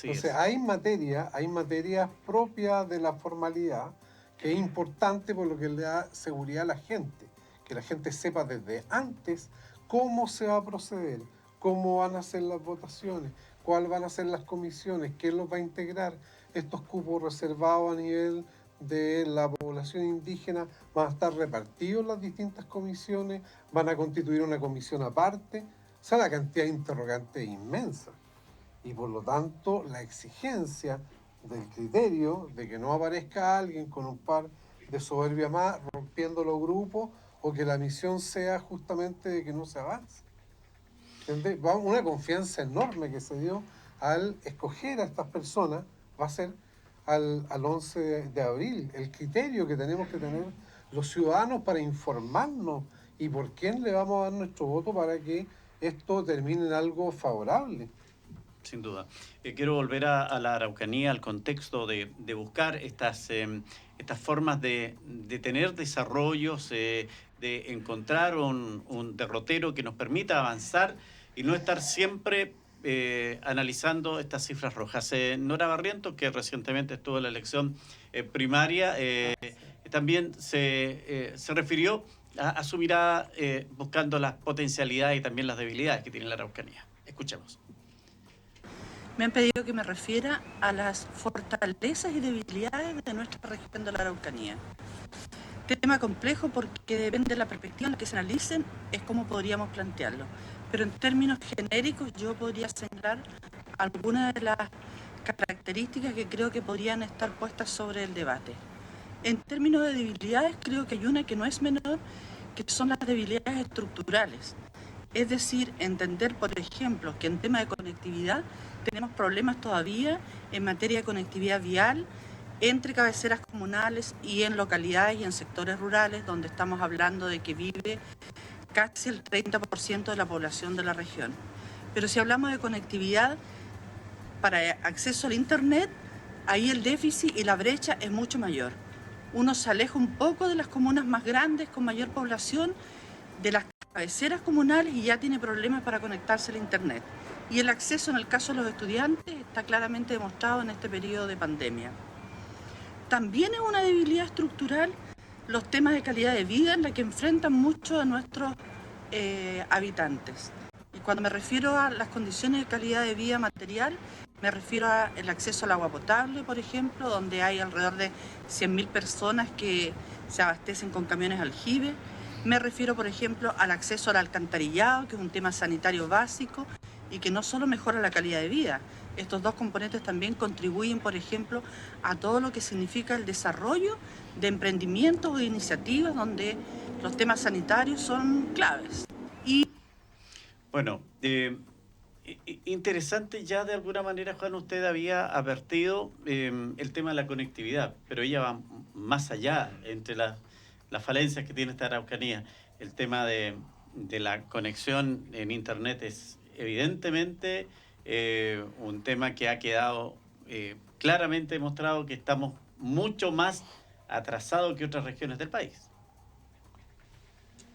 Entonces, hay materias propias de la formalidad, que es importante por lo que le da seguridad a la gente, que la gente sepa desde antes cómo se va a proceder, cómo van a ser las votaciones, cuáles van a ser las comisiones, quién los va a integrar, estos cupos reservados a nivel de la población indígena van a estar repartidos en las distintas comisiones, van a constituir una comisión aparte. O sea, la cantidad de interrogantes es inmensa. Y por lo tanto, la exigencia del criterio de que no aparezca alguien con un par de soberbia más rompiendo los grupos, o que la misión sea justamente de que no se avance. ¿Entendés? Una confianza enorme que se dio al escoger a estas personas va a ser al 11 de abril. El criterio que tenemos que tener los ciudadanos para informarnos y por quién le vamos a dar nuestro voto para que esto termine en algo favorable. Sin duda. Quiero volver a la Araucanía, al contexto de buscar estas formas de tener desarrollos, de encontrar un derrotero que nos permita avanzar y no estar siempre analizando estas cifras rojas. Nora Barrientos, que recientemente estuvo en la elección primaria, también se refirió a su mirada buscando las potencialidades y también las debilidades que tiene la Araucanía. Escuchemos. Me han pedido que me refiera a las fortalezas y debilidades de nuestra región de la Araucanía. Tema complejo porque depende de la perspectiva en la que se analicen, es como podríamos plantearlo. Pero en términos genéricos yo podría señalar algunas de las características que creo que podrían estar puestas sobre el debate. En términos de debilidades creo que hay una que no es menor, que son las debilidades estructurales. Es decir, entender, por ejemplo, que en tema de conectividad tenemos problemas todavía en materia de conectividad vial entre cabeceras comunales y en localidades y en sectores rurales, donde estamos hablando de que vive casi el 30% de la población de la región. Pero si hablamos de conectividad para acceso al Internet, ahí el déficit y la brecha es mucho mayor. Uno se aleja un poco de las comunas más grandes, con mayor población, de las cabeceras comunales y ya tiene problemas para conectarse al Internet. Y el acceso en el caso de los estudiantes está claramente demostrado en este periodo de pandemia. También es una debilidad estructural los temas de calidad de vida en la que enfrentan muchos de nuestros habitantes. Y cuando me refiero a las condiciones de calidad de vida material, me refiero al acceso al agua potable, por ejemplo, donde hay alrededor de 100.000 personas que se abastecen con camiones aljibe. Me refiero, por ejemplo, al acceso al alcantarillado, que es un tema sanitario básico y que no solo mejora la calidad de vida. Estos dos componentes también contribuyen, por ejemplo, a todo lo que significa el desarrollo de emprendimientos o de iniciativas donde los temas sanitarios son claves. Bueno, interesante ya de alguna manera, Juan, usted había advertido el tema de la conectividad, pero ella va más allá entre las falencias que tiene esta Araucanía. El tema de la conexión en Internet es evidentemente un tema que ha quedado claramente demostrado que estamos mucho más atrasados que otras regiones del país.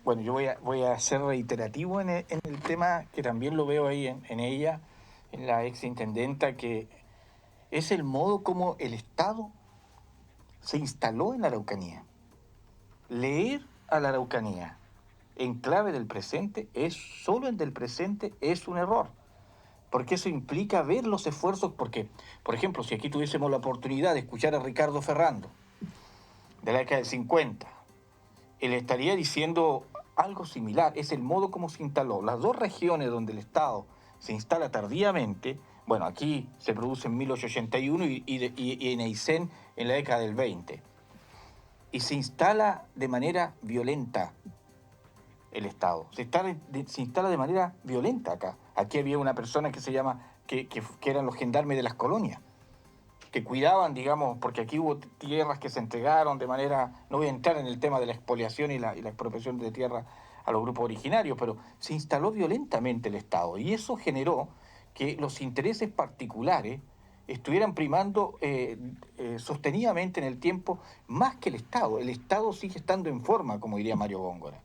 Bueno, yo voy a ser reiterativo en el tema, que también lo veo ahí en ella, en la exintendenta, que es el modo como el Estado se instaló en la Araucanía. Leer a la Araucanía en clave del presente, solo en del presente, es un error. Porque eso implica ver los esfuerzos, porque, por ejemplo, si aquí tuviésemos la oportunidad de escuchar a Ricardo Ferrando, de la década del 50, él estaría diciendo algo similar, es el modo como se instaló. Las dos regiones donde el Estado se instala tardíamente, bueno, aquí se produce en 1881 y en Aysén en la década del 20. Y se instala de manera violenta el Estado. Se instala de manera violenta acá. Aquí había una persona que se llama, que eran los gendarmes de las colonias, que cuidaban, digamos, porque aquí hubo tierras que se entregaron de manera, no voy a entrar en el tema de la expoliación y la expropiación de tierra a los grupos originarios, pero se instaló violentamente el Estado y eso generó que los intereses particulares estuvieran primando sostenidamente en el tiempo más que el Estado. El Estado sigue estando en forma, como diría Mario Góngora.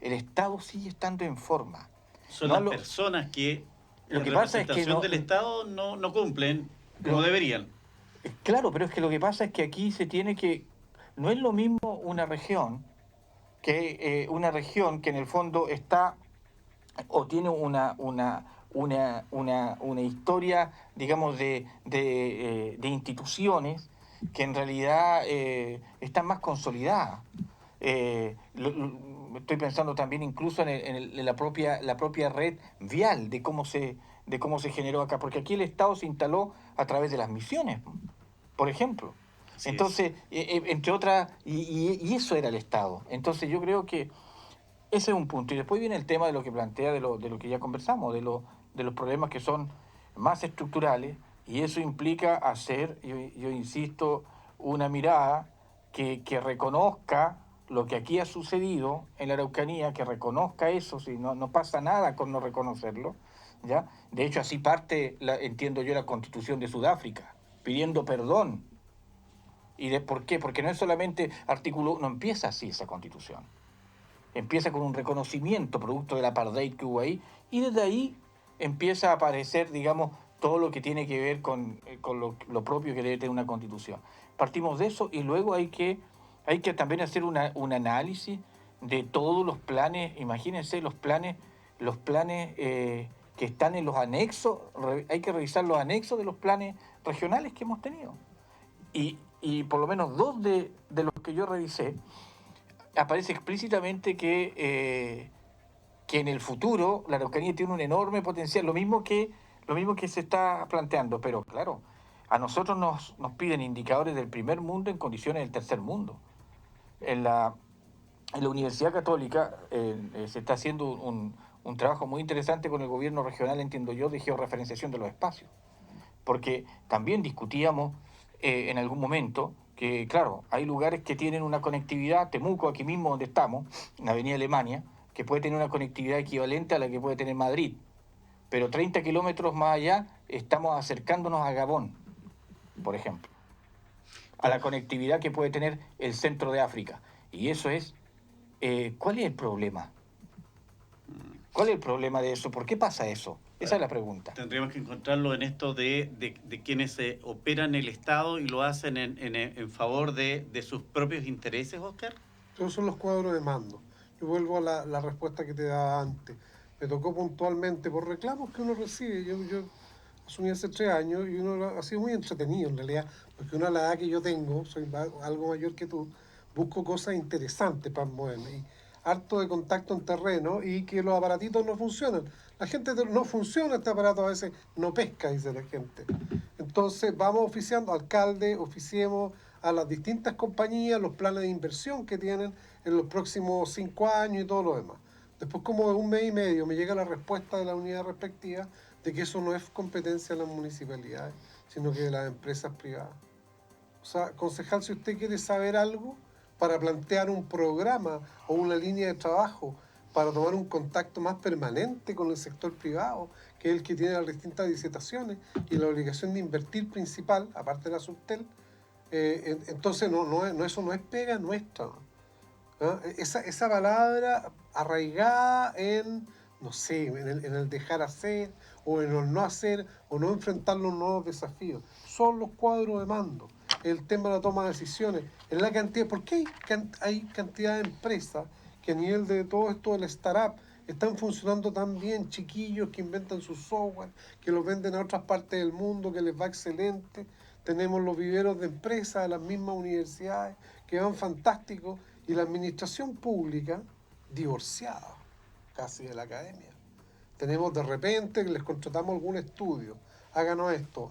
El Estado sigue estando en forma. Son las personas que lo que pasa es que del Estado no cumplen como deberían. Claro, pero es que lo que pasa es que aquí se tiene que... No es lo mismo una región que en el fondo está o tiene una historia, digamos, de instituciones que en realidad están más consolidadas. Estoy pensando también incluso en la propia red vial de cómo se generó acá, porque aquí el Estado se instaló a través de las misiones, por ejemplo. Así entonces, entre otras, y eso era el Estado. Entonces yo creo que ese es un punto. Y después viene el tema de lo que plantea, de lo que ya conversamos, de los problemas que son más estructurales, y eso implica hacer, yo insisto, una mirada que reconozca lo que aquí ha sucedido en la Araucanía, que reconozca eso, si no pasa nada con no reconocerlo, ¿ya? De hecho, así parte, entiendo yo, la Constitución de Sudáfrica, pidiendo perdón. ¿Por qué? Porque no es solamente artículo, no empieza así esa Constitución. Empieza con un reconocimiento producto del apartheid que hubo ahí, y desde ahí empieza a aparecer, digamos, todo lo que tiene que ver con lo propio que debe tener una Constitución. Partimos de eso y luego hay que también hacer un análisis de todos los planes. Imagínense los planes que están en los anexos. Hay que revisar los anexos de los planes regionales que hemos tenido. Y por lo menos dos de los que yo revisé, aparece explícitamente que en el futuro la Araucanía tiene un enorme potencial, lo mismo que se está planteando, pero claro, a nosotros nos piden indicadores del primer mundo en condiciones del tercer mundo. En la Universidad Católica se está haciendo un trabajo muy interesante con el gobierno regional, entiendo yo, de georreferenciación de los espacios, porque también discutíamos en algún momento que, claro, hay lugares que tienen una conectividad, Temuco, aquí mismo donde estamos, en la Avenida Alemania, que puede tener una conectividad equivalente a la que puede tener Madrid, pero 30 kilómetros más allá estamos acercándonos a Gabón, por ejemplo, a la conectividad que puede tener el centro de África. Y eso es, ¿cuál es el problema? ¿Cuál es el problema de eso? ¿Por qué pasa eso? Esa es la pregunta. Tendríamos que encontrarlo en esto de quienes operan el Estado y lo hacen en favor de sus propios intereses, Oscar. Esos son los cuadros de mando. Yo vuelvo a la respuesta que te daba antes. Me tocó puntualmente por reclamos que uno recibe. Yo asumí hace 3 años y uno ha sido muy entretenido en realidad, porque uno a la edad que yo tengo, soy algo mayor que tú, busco cosas interesantes para moverme. Y harto de contacto en terreno y que los aparatitos no funcionan. La gente no funciona este aparato, a veces no pesca, dice la gente. Entonces vamos oficiando, alcalde, oficiemos a las distintas compañías los planes de inversión que tienen en los próximos 5 años y todo lo demás. Después, como de 1 mes y medio, me llega la respuesta de la unidad respectiva de que eso no es competencia de las municipalidades, sino que de las empresas privadas. O sea, concejal, si usted quiere saber algo para plantear un programa o una línea de trabajo para tomar un contacto más permanente con el sector privado, que es el que tiene las distintas licitaciones y la obligación de invertir principal, aparte de la Subtel, entonces eso no es pega nuestra, ¿no? Esa palabra arraigada en, no sé, en el dejar hacer, o en el no hacer, o no enfrentar los nuevos desafíos. Son los cuadros de mando, el tema de la toma de decisiones, en la cantidad, ¿por qué hay cantidad de empresas que a nivel de todo esto del startup están funcionando tan bien, chiquillos que inventan su software, que los venden a otras partes del mundo, que les va excelente? Tenemos los viveros de empresas de las mismas universidades que van fantásticos, y la administración pública divorciada casi de la academia. Tenemos de repente que les contratamos algún estudio, háganos esto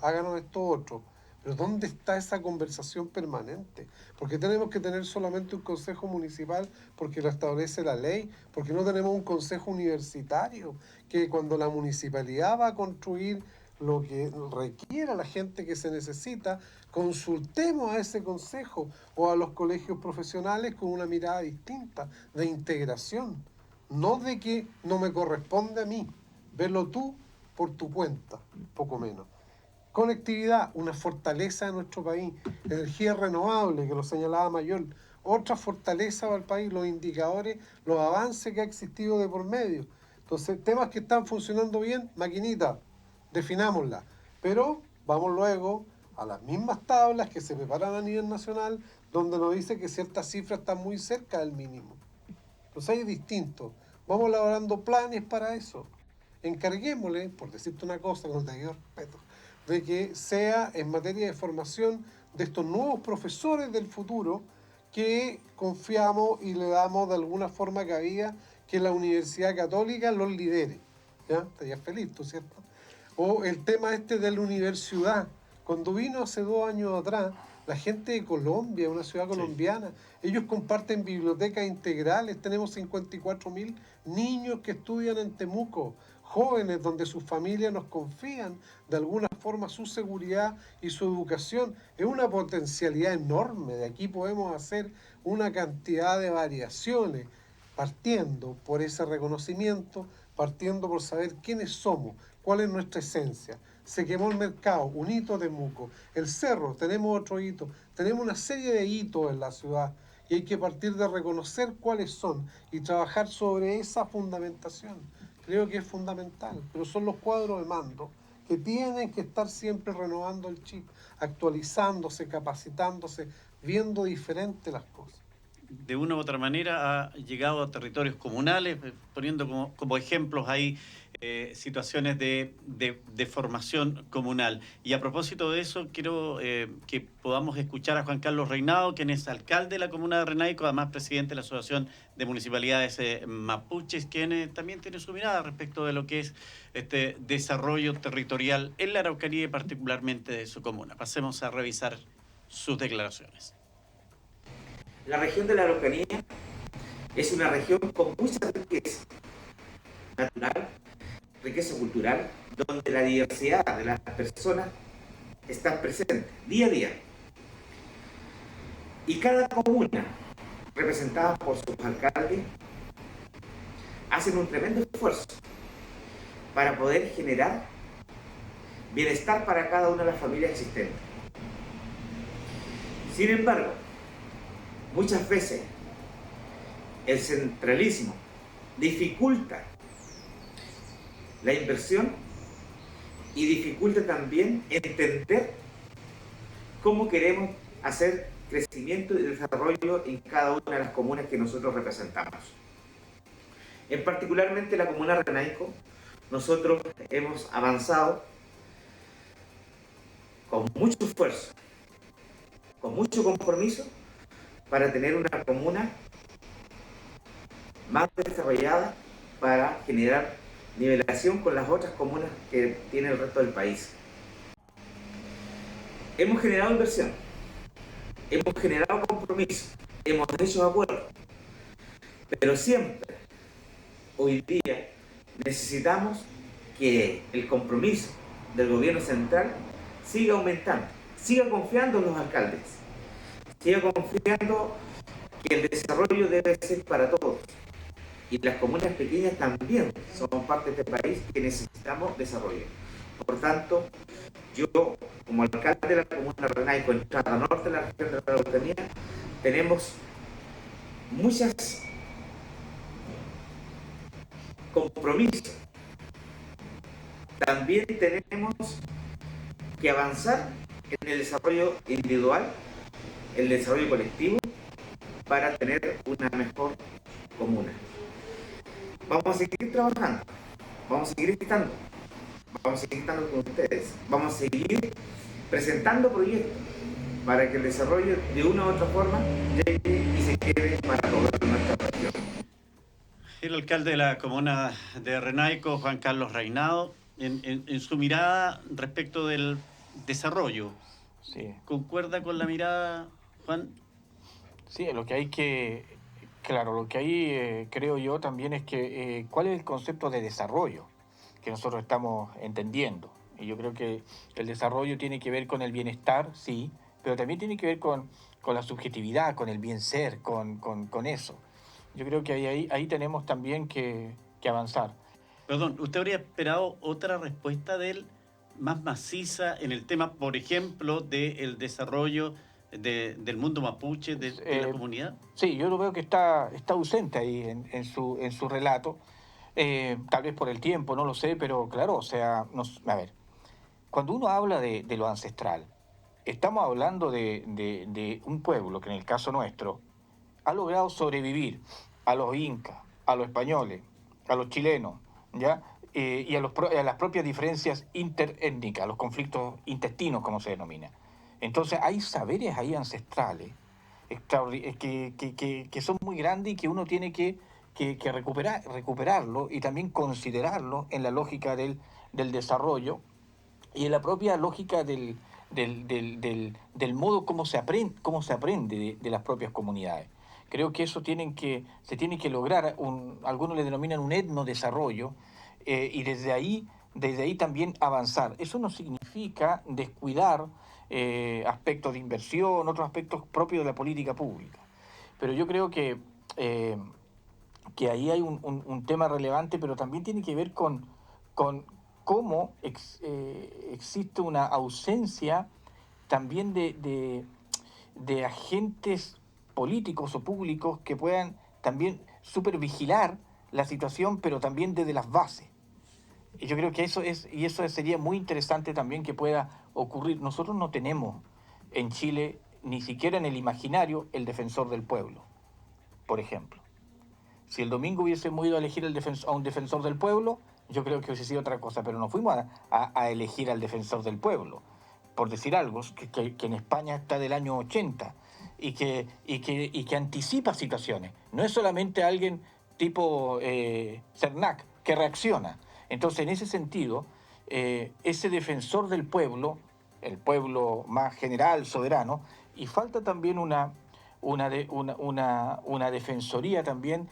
otro. Pero ¿dónde está esa conversación permanente? Porque tenemos que tener solamente un consejo municipal porque lo establece la ley, porque no tenemos un consejo universitario, que cuando la municipalidad va a construir lo que requiera la gente que se necesita, consultemos a ese consejo o a los colegios profesionales con una mirada distinta, de integración, no de que no me corresponde a mí, verlo tú por tu cuenta, poco menos. Conectividad, una fortaleza de nuestro país, energía renovable, que lo señalaba Mayor, otra fortaleza para el país, los indicadores, los avances que ha existido de por medio. Entonces, temas que están funcionando bien, maquinita, definámosla, pero vamos luego a las mismas tablas que se preparan a nivel nacional, donde nos dice que ciertas cifras están muy cerca del mínimo. Entonces es distinto. Vamos elaborando planes para eso. Encarguémosle, por decirte una cosa con el debido respeto, de que sea en materia de formación de estos nuevos profesores del futuro que confiamos y le damos de alguna forma cabida que la Universidad Católica los lidere. ¿Ya? Estarías feliz, ¿tú, cierto? O el tema de la universidad. Cuando vino hace 2 años atrás, la gente de Colombia, una ciudad colombiana, ellos comparten bibliotecas integrales. Tenemos 54.000 niños que estudian en Temuco, jóvenes donde sus familias nos confían de alguna forma su seguridad y su educación. Es una potencialidad enorme. De aquí podemos hacer una cantidad de variaciones, partiendo por ese reconocimiento, partiendo por saber quiénes somos, cuál es nuestra esencia. Se quemó el mercado, un hito de Temuco. El cerro, tenemos otro hito. Tenemos una serie de hitos en la ciudad y hay que partir de reconocer cuáles son y trabajar sobre esa fundamentación. Creo que es fundamental, pero son los cuadros de mando que tienen que estar siempre renovando el chip, actualizándose, capacitándose, viendo diferente las cosas. De una u otra manera ha llegado a territorios comunales, poniendo como ejemplos ahí situaciones de formación comunal. Y a propósito de eso, quiero que podamos escuchar a Juan Carlos Reinado, quien es alcalde de la comuna de Renaico, además presidente de la Asociación de Municipalidades Mapuches, quien también tiene su mirada respecto de lo que es este desarrollo territorial en la Araucanía y particularmente de su comuna. Pasemos a revisar sus declaraciones. La región de la Araucanía es una región con mucha riqueza natural, riqueza cultural, donde la diversidad de las personas está presente día a día. Y cada comuna, representada por sus alcaldes, hacen un tremendo esfuerzo para poder generar bienestar para cada una de las familias existentes. Sin embargo, muchas veces el centralismo dificulta la inversión y dificulta también entender cómo queremos hacer crecimiento y desarrollo en cada una de las comunas que nosotros representamos. En particularmente la comuna de Renaico, nosotros hemos avanzado con mucho esfuerzo, con mucho compromiso, para tener una comuna más desarrollada, para generar nivelación con las otras comunas que tiene el resto del país. Hemos generado inversión, hemos generado compromiso, hemos hecho acuerdos, pero siempre, hoy día, necesitamos que el compromiso del gobierno central siga aumentando, siga confiando en los alcaldes, siga confiando que el desarrollo debe ser para todos. Y las comunas pequeñas también son parte de este país que necesitamos desarrollo. Por tanto, yo, como alcalde de la comuna de Renaico, en Entrada Norte de la región de la Araucanía, tenemos muchos compromisos. También tenemos que avanzar en el desarrollo individual, el desarrollo colectivo, para tener una mejor comuna. Vamos a seguir trabajando, vamos a seguir estando con ustedes, vamos a seguir presentando proyectos para que el desarrollo de una u otra forma llegue y se quede para toda nuestra región. El alcalde de la comuna de Renaico, Juan Carlos Reinado, en su mirada respecto del desarrollo, Sí. ¿concuerda con la mirada, Juan? Sí, lo que hay creo yo también es que cuál es el concepto de desarrollo que nosotros estamos entendiendo. Y yo creo que el desarrollo tiene que ver con el bienestar, sí, pero también tiene que ver con la subjetividad, con el bien ser, con eso. Yo creo que ahí tenemos también que avanzar. Perdón, ¿usted habría esperado otra respuesta de él más maciza en el tema, por ejemplo, del desarrollo del mundo mapuche, de la comunidad? Sí, yo lo veo que está ausente ahí en su relato, tal vez por el tiempo, no lo sé, pero claro, o sea, a ver, cuando uno habla de lo ancestral, estamos hablando de un pueblo que en el caso nuestro ha logrado sobrevivir a los incas, a los españoles, a los chilenos, ¿ya? Y a las propias diferencias interétnicas, a los conflictos intestinos, como se denomina. Entonces hay saberes ahí ancestrales que son muy grandes y que uno tiene que recuperarlo y también considerarlo en la lógica del desarrollo y en la propia lógica del modo como se aprende de las propias comunidades. Creo que eso se tiene que lograr, algunos le denominan un etnodesarrollo, y desde ahí también avanzar. Eso no significa descuidar aspectos de inversión, otros aspectos propios de la política pública. Pero yo creo que ahí hay un tema relevante, pero también tiene que ver con cómo existe una ausencia también de agentes políticos o públicos que puedan también supervigilar la situación, pero también desde las bases. Y yo creo que eso sería muy interesante también que pueda ocurrir. Nosotros no tenemos en Chile, ni siquiera en el imaginario, el defensor del pueblo, por ejemplo. Si el domingo hubiésemos ido a elegir a un defensor del pueblo, yo creo que hubiese sido otra cosa, pero no fuimos a elegir al defensor del pueblo, por decir algo, que en España está del año 80 y que anticipa situaciones. No es solamente alguien tipo Cernac que reacciona. Entonces, en ese sentido, ese defensor del pueblo, el pueblo más general, soberano, y falta también una defensoría también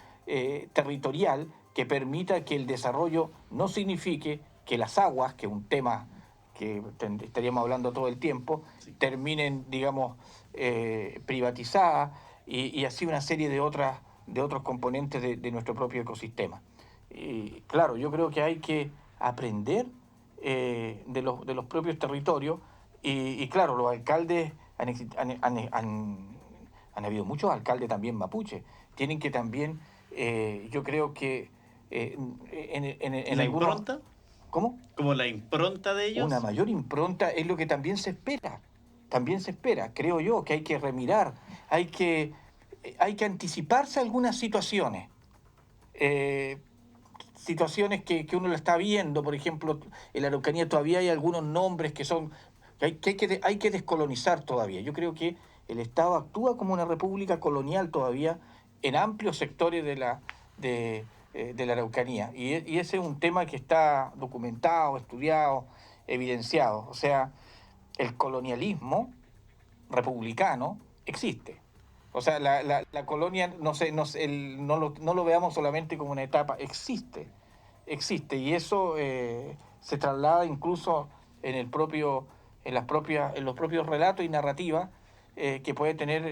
territorial que permita que el desarrollo no signifique que las aguas, que es un tema que estaríamos hablando todo el tiempo, Sí. terminen, digamos, privatizadas y así una serie de otros componentes de nuestro propio ecosistema. Y claro, yo creo que hay que aprender de los propios territorios y claro, los alcaldes han habido muchos alcaldes también mapuche. Tienen que también, yo creo que en ¿La algunos... impronta? ¿Cómo? ¿Como la impronta de ellos? Una mayor impronta es lo que también se espera. También se espera, creo yo, que hay que remirar, hay que anticiparse a algunas situaciones. Situaciones que uno la está viendo, por ejemplo, en la Araucanía todavía hay algunos nombres que son hay que descolonizar todavía. Yo creo que el Estado actúa como una república colonial todavía en amplios sectores de la Araucanía. Y ese es un tema que está documentado, estudiado, evidenciado. O sea, el colonialismo republicano existe. O sea, la colonia, no lo veamos solamente como una etapa, existe. Y eso se traslada incluso en los propios relatos y narrativas que puede tener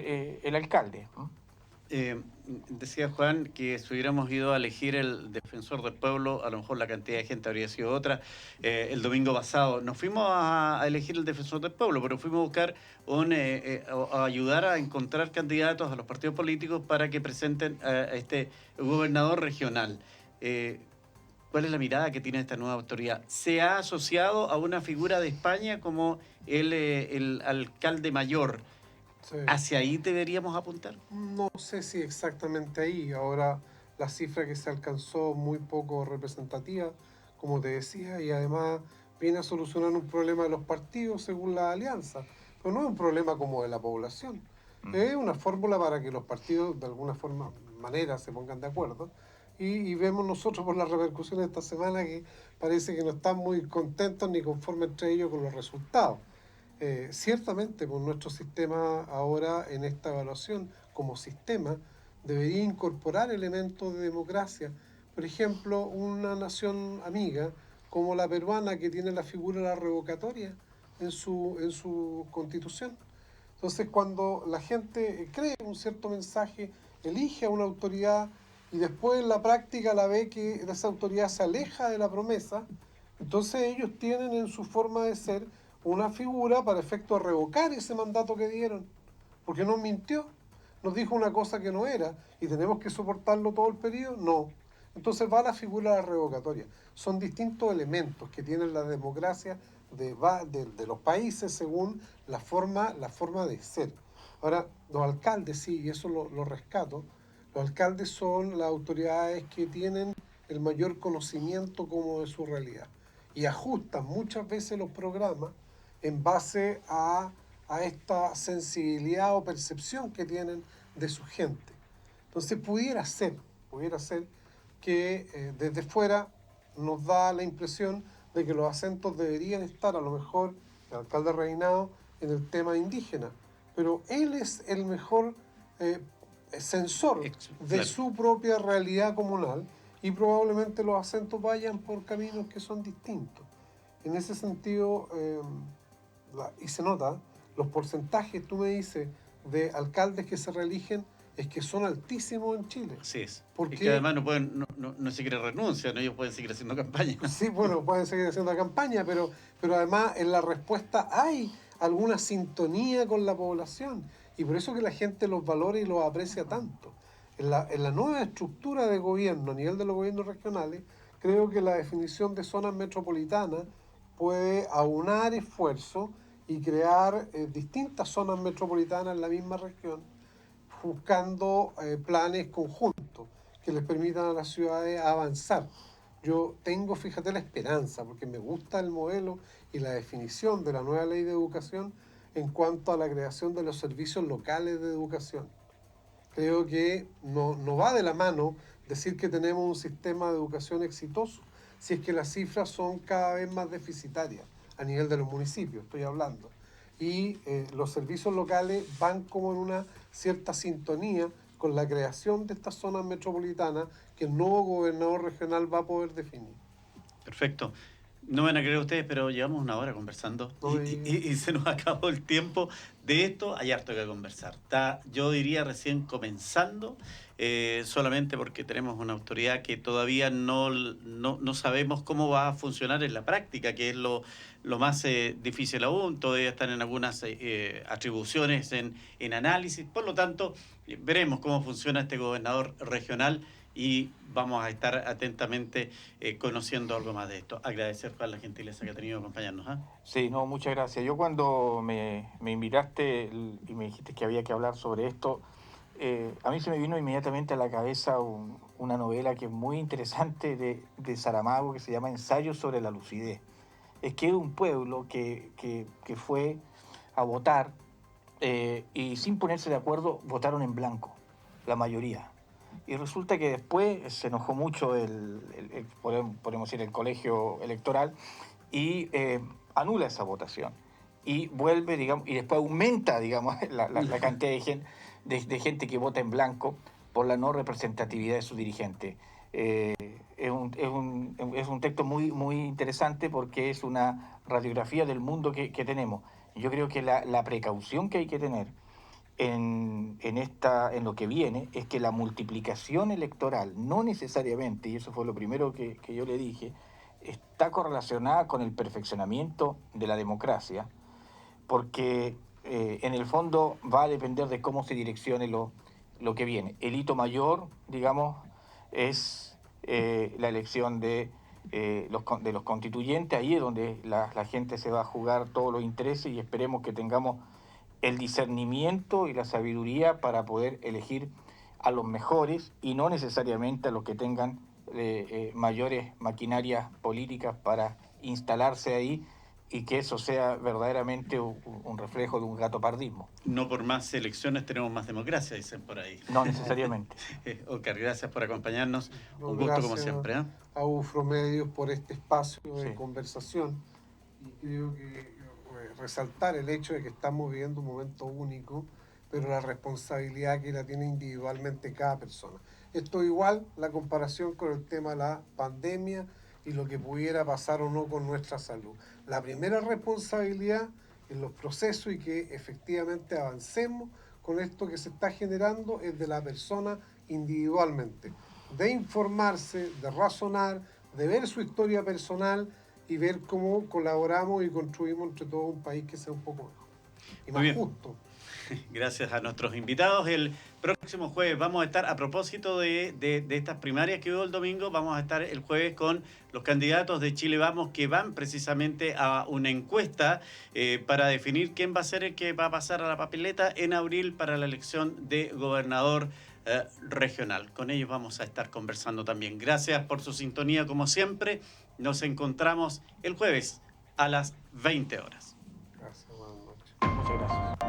el alcalde, ¿no? Decía Juan que si hubiéramos ido a elegir el defensor del pueblo, a lo mejor la cantidad de gente habría sido otra. El domingo pasado nos fuimos a elegir el defensor del pueblo, pero fuimos a buscar a ayudar a encontrar candidatos a los partidos políticos para que presenten a este gobernador regional. ¿Cuál es la mirada que tiene esta nueva autoridad? ¿Se ha asociado a una figura de España como el alcalde mayor? Sí. ¿Hacia ahí deberíamos apuntar? No sé si exactamente ahí. Ahora la cifra que se alcanzó muy poco representativa, como te decía, y además viene a solucionar un problema de los partidos según la alianza. Pero no es un problema como de la población. Es una fórmula para que los partidos de alguna manera se pongan de acuerdo. Y vemos nosotros por las repercusiones de esta semana que parece que no están muy contentos ni conformes entre ellos con los resultados. Ciertamente, pues nuestro sistema ahora en esta evaluación como sistema debería incorporar elementos de democracia. Por ejemplo, una nación amiga como la peruana que tiene la figura de la revocatoria en su constitución. Entonces, cuando la gente cree un cierto mensaje, elige a una autoridad y después en la práctica la ve que esa autoridad se aleja de la promesa, entonces ellos tienen en su forma de ser una figura para efecto de revocar ese mandato que dieron, porque nos mintió, nos dijo una cosa que no era y tenemos que soportarlo todo el periodo, no. Entonces va la figura de la revocatoria. Son distintos elementos que tienen la democracia de los países según la forma de ser. Ahora, los alcaldes, sí, y eso lo rescato, los alcaldes son las autoridades que tienen el mayor conocimiento como de su realidad y ajustan muchas veces los programas en base a esta sensibilidad o percepción que tienen de su gente. Entonces pudiera ser que desde fuera nos da la impresión de que los acentos deberían estar a lo mejor el alcalde Reinado en el tema indígena, pero él es el mejor sensor de su propia realidad comunal y probablemente los acentos vayan por caminos que son distintos. En ese sentido, y se nota, los porcentajes, tú me dices, de alcaldes que se reeligen es que son altísimos en Chile. Así es. Porque es que además no siquiera renuncian, ellos pueden seguir haciendo campaña. Sí, bueno, pueden seguir haciendo campaña, pero además en la respuesta hay alguna sintonía con la población y por eso que la gente los valora y los aprecia tanto. En la nueva estructura de gobierno a nivel de los gobiernos regionales, creo que la definición de zonas metropolitanas puede aunar esfuerzos y crear distintas zonas metropolitanas en la misma región, buscando planes conjuntos que les permitan a las ciudades avanzar. Yo tengo, fíjate, la esperanza, porque me gusta el modelo y la definición de la nueva ley de educación en cuanto a la creación de los servicios locales de educación. Creo que no va de la mano decir que tenemos un sistema de educación exitoso, si es que las cifras son cada vez más deficitarias a nivel de los municipios, estoy hablando. Y los servicios locales van como en una cierta sintonía con la creación de estas zonas metropolitanas que el nuevo gobernador regional va a poder definir. Perfecto. No van a creer ustedes, pero llevamos una hora conversando y se nos acabó el tiempo de esto. Hay harto que conversar. Está, yo diría, recién comenzando, solamente porque tenemos una autoridad que todavía no sabemos cómo va a funcionar en la práctica, que es lo más difícil aún. Todavía están en algunas atribuciones en análisis. Por lo tanto, veremos cómo funciona este gobernador regional y vamos a estar atentamente conociendo algo más de esto. Agradecer por la gentileza que ha tenido de acompañarnos. ¿Eh? Sí, no, muchas gracias. Yo cuando me invitaste y me dijiste que había que hablar sobre esto, a mí se me vino inmediatamente a la cabeza una novela que es muy interesante de Saramago, que se llama Ensayo sobre la lucidez. Es que es un pueblo que fue a votar y sin ponerse de acuerdo votaron en blanco, la mayoría. Y resulta que después se enojó mucho podemos decir, el colegio electoral y anula esa votación. Y vuelve, digamos, y después aumenta, digamos, la cantidad de gente que vota en blanco por la no representatividad de su dirigente. Es un texto muy, muy interesante porque es una radiografía del mundo que tenemos. Yo creo que la precaución que hay que tener en lo que viene es que la multiplicación electoral no necesariamente, y eso fue lo primero que yo le dije, está correlacionada con el perfeccionamiento de la democracia, porque en el fondo va a depender de cómo se direccione lo que viene. El hito mayor, digamos, es la elección de los constituyentes. Ahí es donde la gente se va a jugar todos los intereses y esperemos que tengamos el discernimiento y la sabiduría para poder elegir a los mejores y no necesariamente a los que tengan mayores maquinarias políticas para instalarse ahí y que eso sea verdaderamente un reflejo de un gatopardismo. No por más elecciones tenemos más democracia, dicen por ahí. No necesariamente. Oscar, gracias por acompañarnos. Un gusto Gracias como siempre. ¿Eh? A UFROmedios por este espacio de Sí. conversación. Y creo que resaltar el hecho de que estamos viviendo un momento único, pero la responsabilidad que la tiene individualmente cada persona. Esto igual la comparación con el tema de la pandemia y lo que pudiera pasar o no con nuestra salud. La primera responsabilidad en los procesos y que efectivamente avancemos con esto que se está generando es de la persona individualmente, de informarse, de razonar, de ver su historia personal y ver cómo colaboramos y construimos entre todos un país que sea un poco mejor y más justo. Gracias a nuestros invitados. El próximo jueves vamos a estar, a propósito de estas primarias que hubo el domingo, vamos a estar el jueves con los candidatos de Chile Vamos que van precisamente a una encuesta para definir quién va a ser el que va a pasar a la papeleta en abril para la elección de gobernador regional. Con ellos vamos a estar conversando también. Gracias por su sintonía como siempre. Nos encontramos el jueves a las 20 horas. Gracias, buenas noches. Muchas gracias.